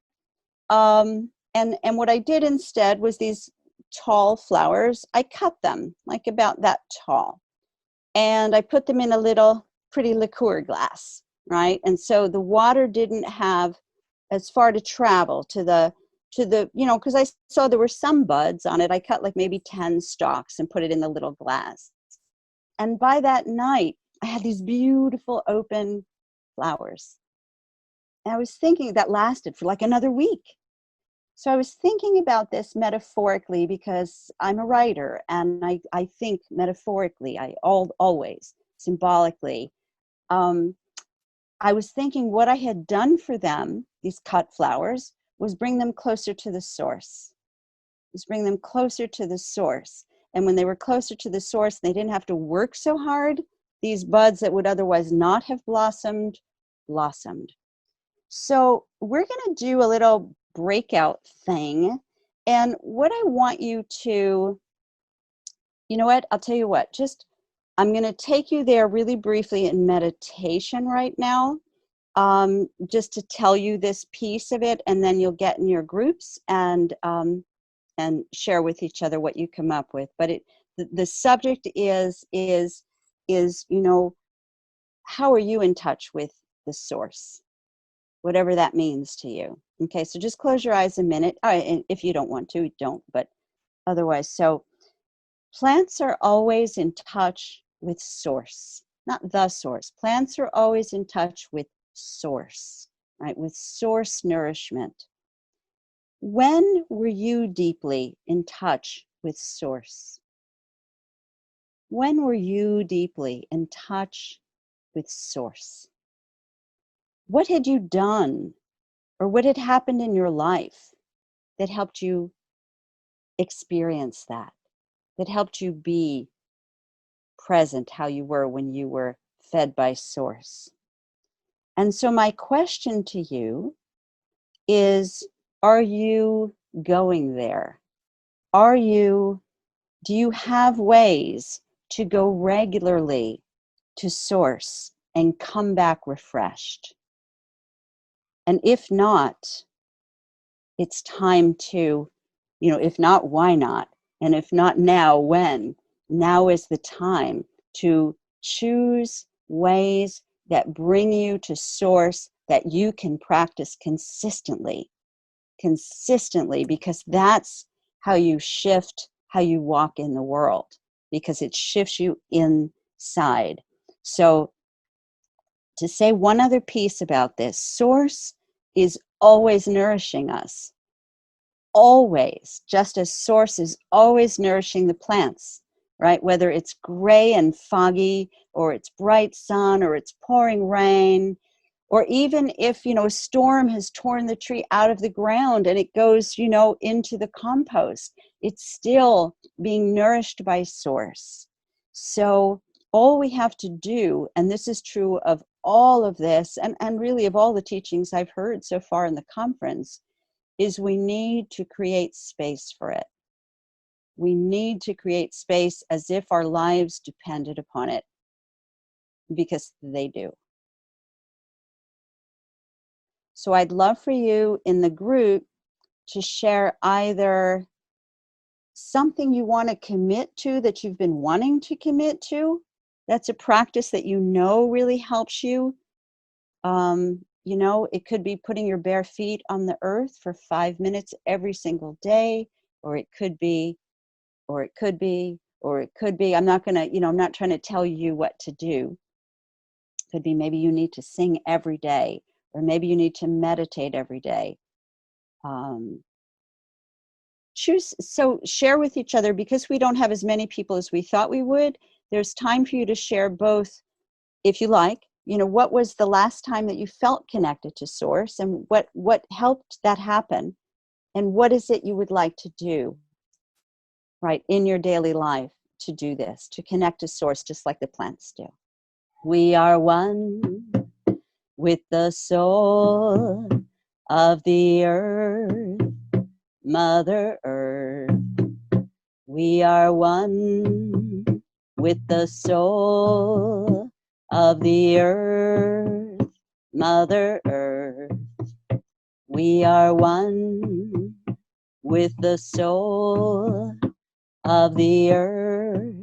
And what I did instead was these tall flowers, I cut them like about that tall. And I put them in a little pretty liqueur glass, right? And so the water didn't have as far to travel to the, because I saw there were some buds on it. I cut like maybe 10 stalks and put it in the little glass. And by that night, I had these beautiful open flowers. And I was thinking that lasted for like another week. So I was thinking about this metaphorically, because I'm a writer and I think metaphorically, always symbolically. I was thinking what I had done for them, these cut flowers, was bring them closer to the source. is bring them closer to the source. And when they were closer to the source, they didn't have to work so hard. These buds that would otherwise not have blossomed, blossomed. So we're going to do a little breakout thing. And what I want you to, you know what, I'll tell you what, I'm going to take you there really briefly in meditation right now, just to tell you this piece of it, and then you'll get in your groups and share with each other what you come up with. But the subject is, you know, how are you in touch with the source? Whatever that means to you. Okay, so just close your eyes a minute. All right, and if you don't want to, don't, but otherwise. So plants are always in touch with source, not the source. Plants are always in touch with source, right? With source nourishment. When were you deeply in touch with source? When were you deeply in touch with source? What had you done, or what had happened in your life that helped you experience that helped you be present how you were when you were fed by source? And so my question to you is, are you going there? Do you have ways to go regularly to source and come back refreshed? And if not, it's time to, you know, if not, why not? And if not now, when? Now is the time to choose ways that bring you to source that you can practice consistently, because that's how you shift how you walk in the world, because it shifts you inside. So to say one other piece about this, source is always nourishing us. Always, just as source is always nourishing the plants, right? Whether it's gray and foggy, or it's bright sun, or it's pouring rain, or even if, you know, a storm has torn the tree out of the ground and it goes, you know, into the compost, it's still being nourished by source. So all we have to do, and this is true of all of this, and really of all the teachings I've heard so far in the conference, is we need to create space for it. We need to create space as if our lives depended upon it, because they do. So I'd love for you in the group to share either something you want to commit to that you've been wanting to commit to. That's a practice that you know really helps you. You know, it could be putting your bare feet on the earth for 5 minutes every single day, or it could be, I'm not gonna, you know, I'm not trying to tell you what to do. It could be maybe you need to sing every day, or maybe you need to meditate every day. So share with each other, because we don't have as many people as we thought we would. There's time for you to share both, if you like. You know, what was the last time that you felt connected to source, and what helped that happen, and what is it you would like to do, right, in your daily life to do this, to connect to source just like the plants do. We are one with the soul of the earth, Mother Earth. We are one with the soul of the earth, Mother Earth. We are one with the soul of the earth,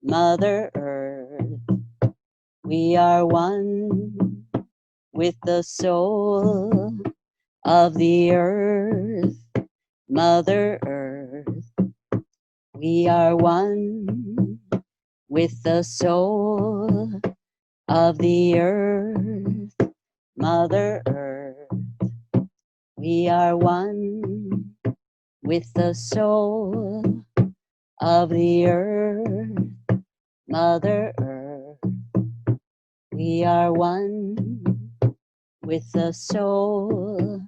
Mother Earth. We are one with the soul of the earth, Mother Earth. We are one with the soul of the earth, Mother Earth. We are one with the soul of the earth, Mother Earth. We are one with the soul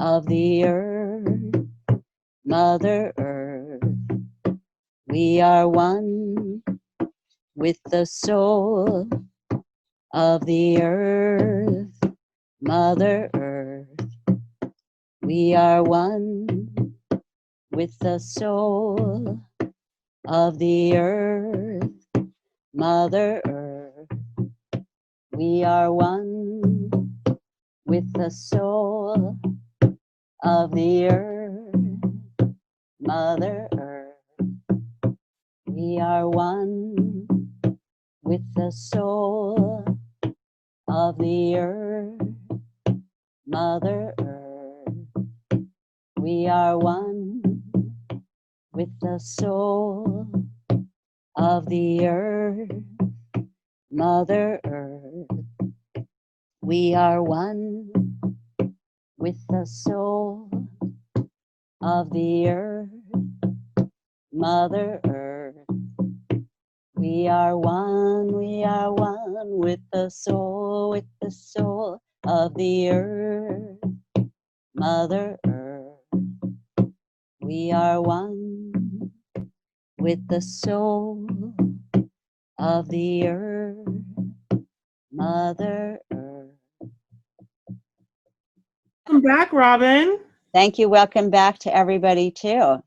of the earth, Mother Earth. We are one with the soul of the earth, Mother Earth. We are one with the soul of the earth, Mother Earth. We are one with the soul of the earth, Mother Earth. We are one with the soul of the earth, Mother Earth. We are one with the soul of the earth, Mother Earth. We are one with the soul of the earth, Mother Earth. We are one with the soul of the earth, Mother Earth. We are one with the soul of the earth, Mother Earth. Welcome back, Robin. Thank you. Welcome back to everybody too.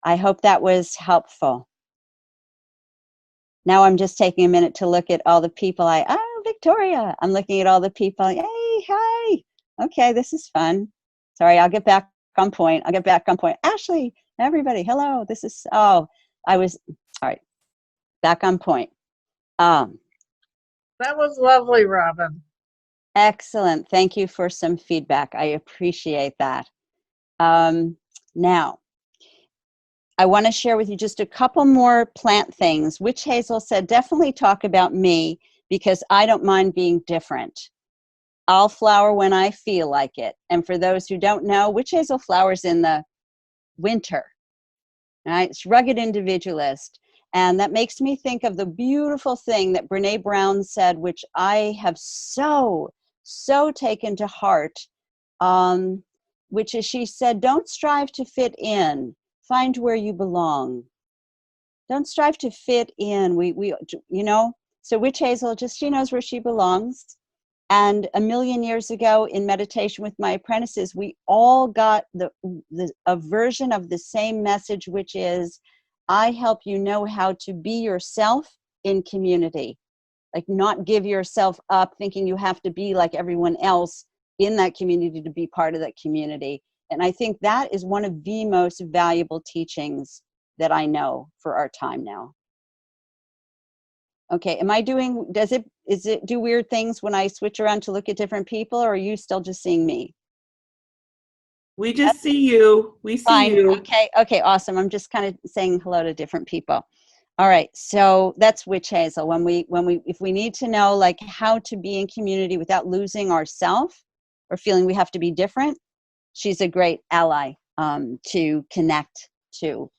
I hope that was helpful. Now I'm just taking a minute to look at all the people Victoria. I'm looking at all the people. Hey, hi. Okay, this is fun. Sorry, I'll get back on point. Ashley, everybody, hello. All right, back on point. That was lovely, Robin. Excellent. Thank you for some feedback. I appreciate that. Now, I want to share with you just a couple more plant things. Witch Hazel said, definitely talk about me because I don't mind being different. I'll flower when I feel like it. And for those who don't know, Witch Hazel flowers in the winter. Right? It's rugged individualist. And that makes me think of the beautiful thing that Brene Brown said, which I have so taken to heart, which is she said, don't strive to fit in. Find where you belong. Don't strive to fit in. So Witch Hazel she knows where she belongs. And a million years ago in meditation with my apprentices, we all got a version of the same message, which is, I help you know how to be yourself in community. Like not give yourself up thinking you have to be like everyone else in that community to be part of that community. And I think that is one of the most valuable teachings that I know for our time now. Okay, is it do weird things when I switch around to look at different people, or are you still just seeing me? We just see you. We see Fine. you. Okay, awesome. I'm just kind of saying hello to different people. All right, so that's Witch Hazel. If we need to know like how to be in community without losing ourselves or feeling we have to be different, she's a great ally to connect to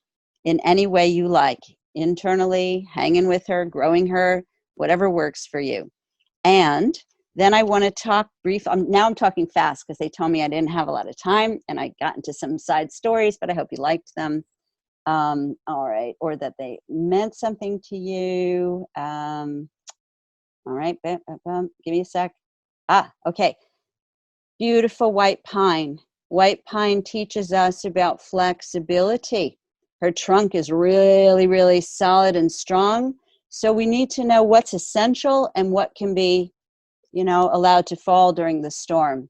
in any way you like, internally, hanging with her, growing her, whatever works for you. And then I want to talk now I'm talking fast because they told me I didn't have a lot of time and I got into some side stories, but I hope you liked them. All right, or that they meant something to you. All right, give me a sec. Okay. Beautiful white pine. White pine teaches us about flexibility. Her trunk is really, really solid and strong. So we need to know what's essential and what can be, allowed to fall during the storm.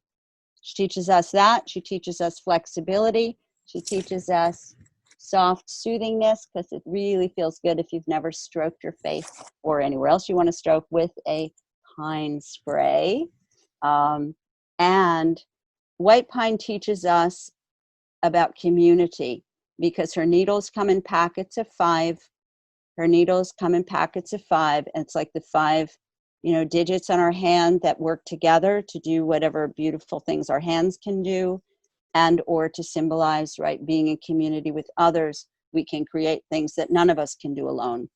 She teaches us that. She teaches us flexibility. She teaches us soft soothingness because it really feels good if you've never stroked your face or anywhere else you want to stroke with a pine spray. And white pine teaches us about community because her needles come in packets of 5. Her needles come in packets of 5, and it's like the 5, digits on our hand that work together to do whatever beautiful things our hands can do, and or to symbolize, right, being in community with others. We can create things that none of us can do alone.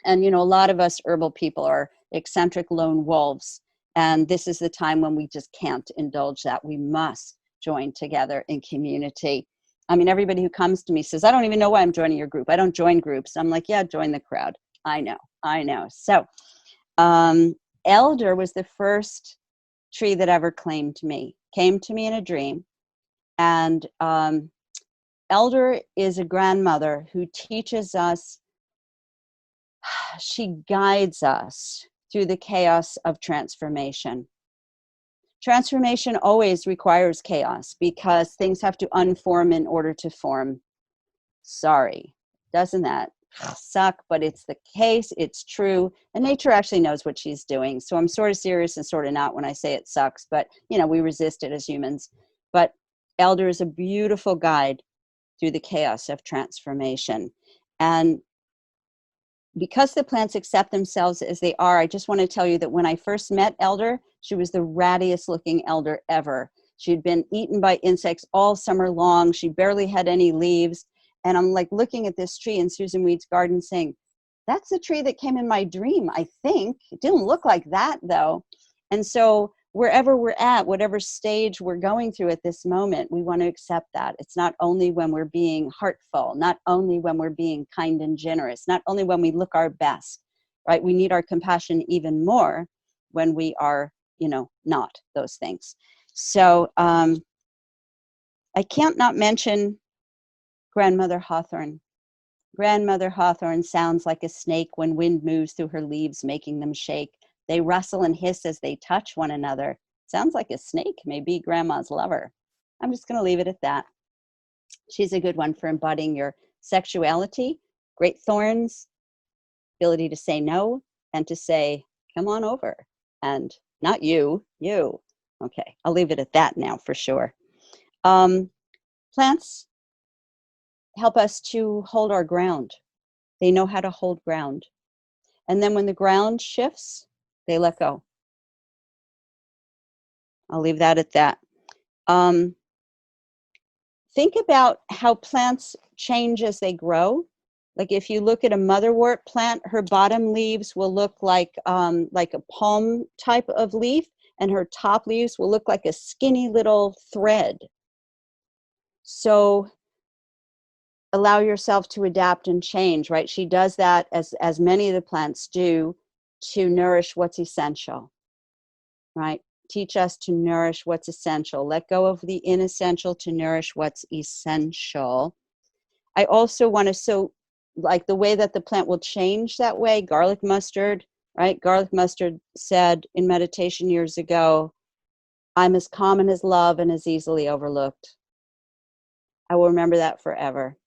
And, a lot of us herbal people are eccentric lone wolves. And this is the time when we just can't indulge that. We must join together in community. I mean, everybody who comes to me says, I don't even know why I'm joining your group. I don't join groups. I'm like, yeah, join the crowd. I know. So elder was the first tree that ever came to me in a dream. And elder is a grandmother who teaches us, she guides us through the chaos of transformation. Transformation always requires chaos because things have to unform in order to form. Sorry, doesn't that suck? But it's the case, it's true, and nature actually knows what she's doing. So I'm sort of serious and sort of not when I say it sucks, but you know, we resist it as humans. But elder is a beautiful guide through the chaos of transformation. And because the plants accept themselves as they are, I just want to tell you that when I first met elder, she was the rattiest looking elder ever. She'd been eaten by insects all summer long. She barely had any leaves. And I'm like looking at this tree in Susan Weed's garden saying, that's the tree that came in my dream, I think. It didn't look like that though. And so wherever we're at, whatever stage we're going through at this moment, we want to accept that. It's not only when we're being heartful, not only when we're being kind and generous, not only when we look our best, right? We need our compassion even more when we are, you know, not those things. So I can't not mention Grandmother Hawthorne. Grandmother Hawthorne sounds like a snake when wind moves through her leaves, making them shake. They rustle and hiss as they touch one another. Sounds like a snake may be grandma's lover. I'm just going to leave it at that. She's a good one for embodying your sexuality, great thorns, ability to say no, and to say, come on over. And not you, you. Okay, I'll leave it at that now for sure. Plants help us to hold our ground. They know how to hold ground. And then when the ground shifts, they let go. I'll leave that at that. Think about how plants change as they grow. Like if you look at a motherwort plant, her bottom leaves will look like a palm type of leaf, and her top leaves will look like a skinny little thread. So allow yourself to adapt and change, right? She does that as many of the plants do to nourish what's essential, right? Teach us to nourish what's essential. Let go of the inessential to nourish what's essential. I also want to, so like the way that the plant will change that way, garlic mustard, right? Garlic mustard said in meditation years ago, I'm as common as love and as easily overlooked. I will remember that forever.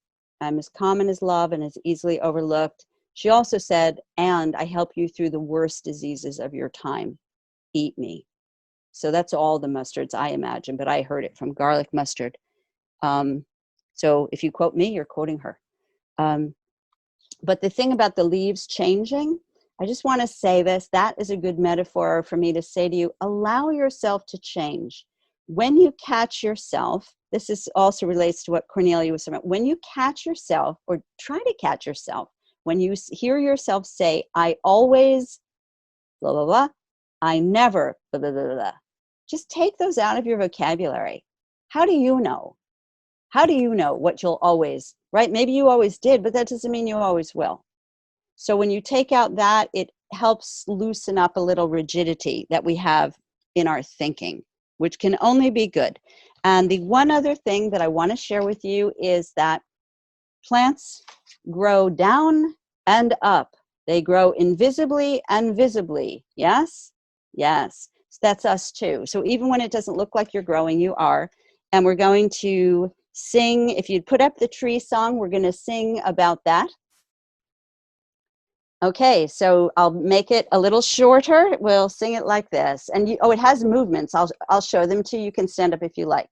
I'm as common as love and as easily overlooked. She also said, and I help you through the worst diseases of your time. Eat me. So that's all the mustards I imagine, but I heard it from garlic mustard. So if you quote me, you're quoting her. But the thing about the leaves changing, I just want to say this, that is a good metaphor for me to say to you, allow yourself to change. When you catch yourself, this is also relates to what Cornelia was saying about, when you catch yourself or try to catch yourself, when you hear yourself say, I always, blah, blah, blah, I never, blah, blah, blah, blah. Just take those out of your vocabulary. How do you know? How do you know what you'll always, right? Maybe you always did, but that doesn't mean you always will. So when you take out that, it helps loosen up a little rigidity that we have in our thinking, which can only be good. And the one other thing that I want to share with you is that plants grow down and up. They grow invisibly and visibly. Yes? Yes. That's us too. So even when it doesn't look like you're growing, you are. And we're going to sing, if you'd put up the tree song, we're going to sing about that. Okay, so I'll make it a little shorter. We'll sing it like this. And it has movements. I'll show them to you. You can stand up if you like.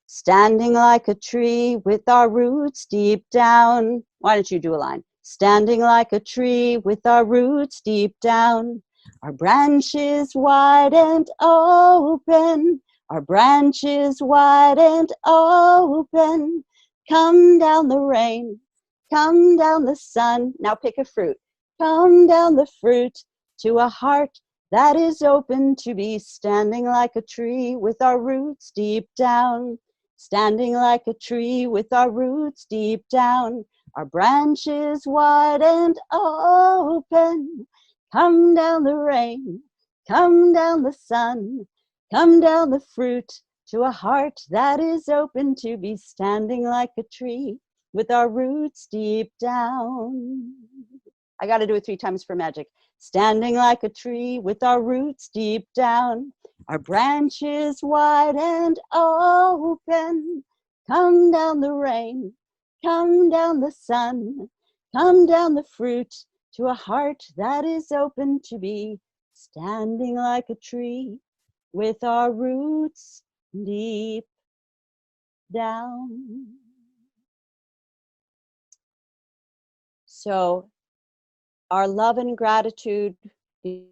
Standing like a tree with our roots deep down. Why don't you do a line? Standing like a tree with our roots deep down. Our branches wide and open. Our branches wide and open. Come down the rain. Come down the sun. Now pick a fruit. Come down the fruit to a heart that is open to be standing like a tree with our roots deep down. standing like a tree with our roots deep down, our branches wide and open. Come down the rain, come down the sun, come down the fruit to a heart that is open to be standing like a tree with our roots deep down. I got to do it 3 times for magic. Standing like a tree with our roots deep down, our branches wide and open. Come down the rain, come down the sun, come down the fruit to a heart that is open to be standing like a tree with our roots deep down. So our love and gratitude,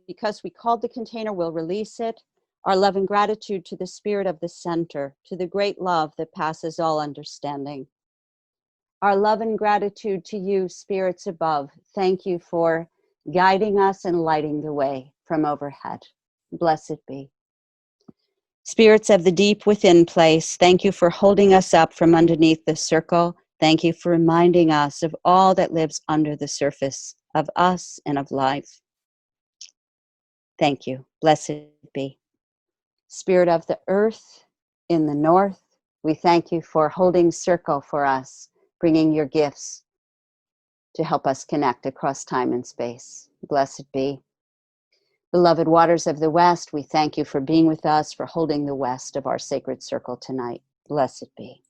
because we called the container, we'll release it. Our love and gratitude to the spirit of the center, to the great love that passes all understanding. Our love and gratitude to you, spirits above. Thank you for guiding us and lighting the way from overhead. Blessed be. Spirits of the deep within place, thank you for holding us up from underneath the circle. Thank you for reminding us of all that lives under the surface of us and of life. Thank you. Blessed be. Spirit of the earth in the north, we thank you for holding circle for us, bringing your gifts to help us connect across time and space. Blessed be. Beloved waters of the west, we thank you for being with us, for holding the west of our sacred circle tonight. Blessed be.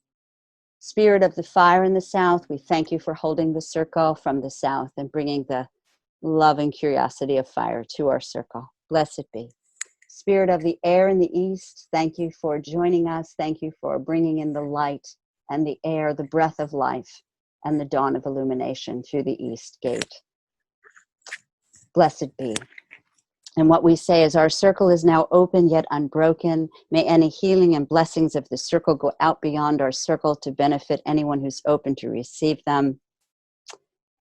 Spirit of the fire in the south, we thank you for holding the circle from the south and bringing the love and curiosity of fire to our circle. Blessed be. Spirit of the air in the east, thank you for joining us. Thank you for bringing in the light and the air, the breath of life and the dawn of illumination through the east gate. Blessed be. And what we say is our circle is now open yet unbroken. May any healing and blessings of the circle go out beyond our circle to benefit anyone who's open to receive them.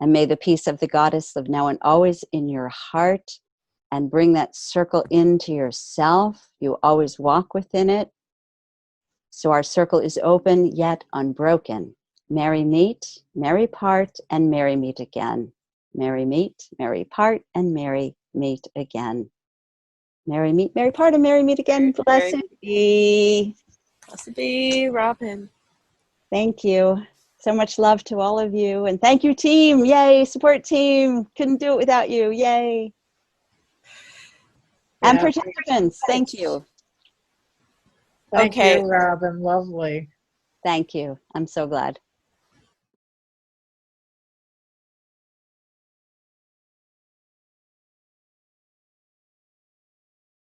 And may the peace of the goddess live now and always in your heart and bring that circle into yourself. You always walk within it. So our circle is open yet unbroken. Merry meet, merry part, and merry meet again. Merry meet, merry part, and merry meet again. Merry meet, merry part, and merry meet again. Blessed be. Blessed be, Robin. Thank you. So much love to all of you. And thank you, team. Yay, support team. Couldn't do it without you. Yay. And Yeah, participants, thank you. thank Okay. you, Robin. Lovely. Thank you. I'm so glad.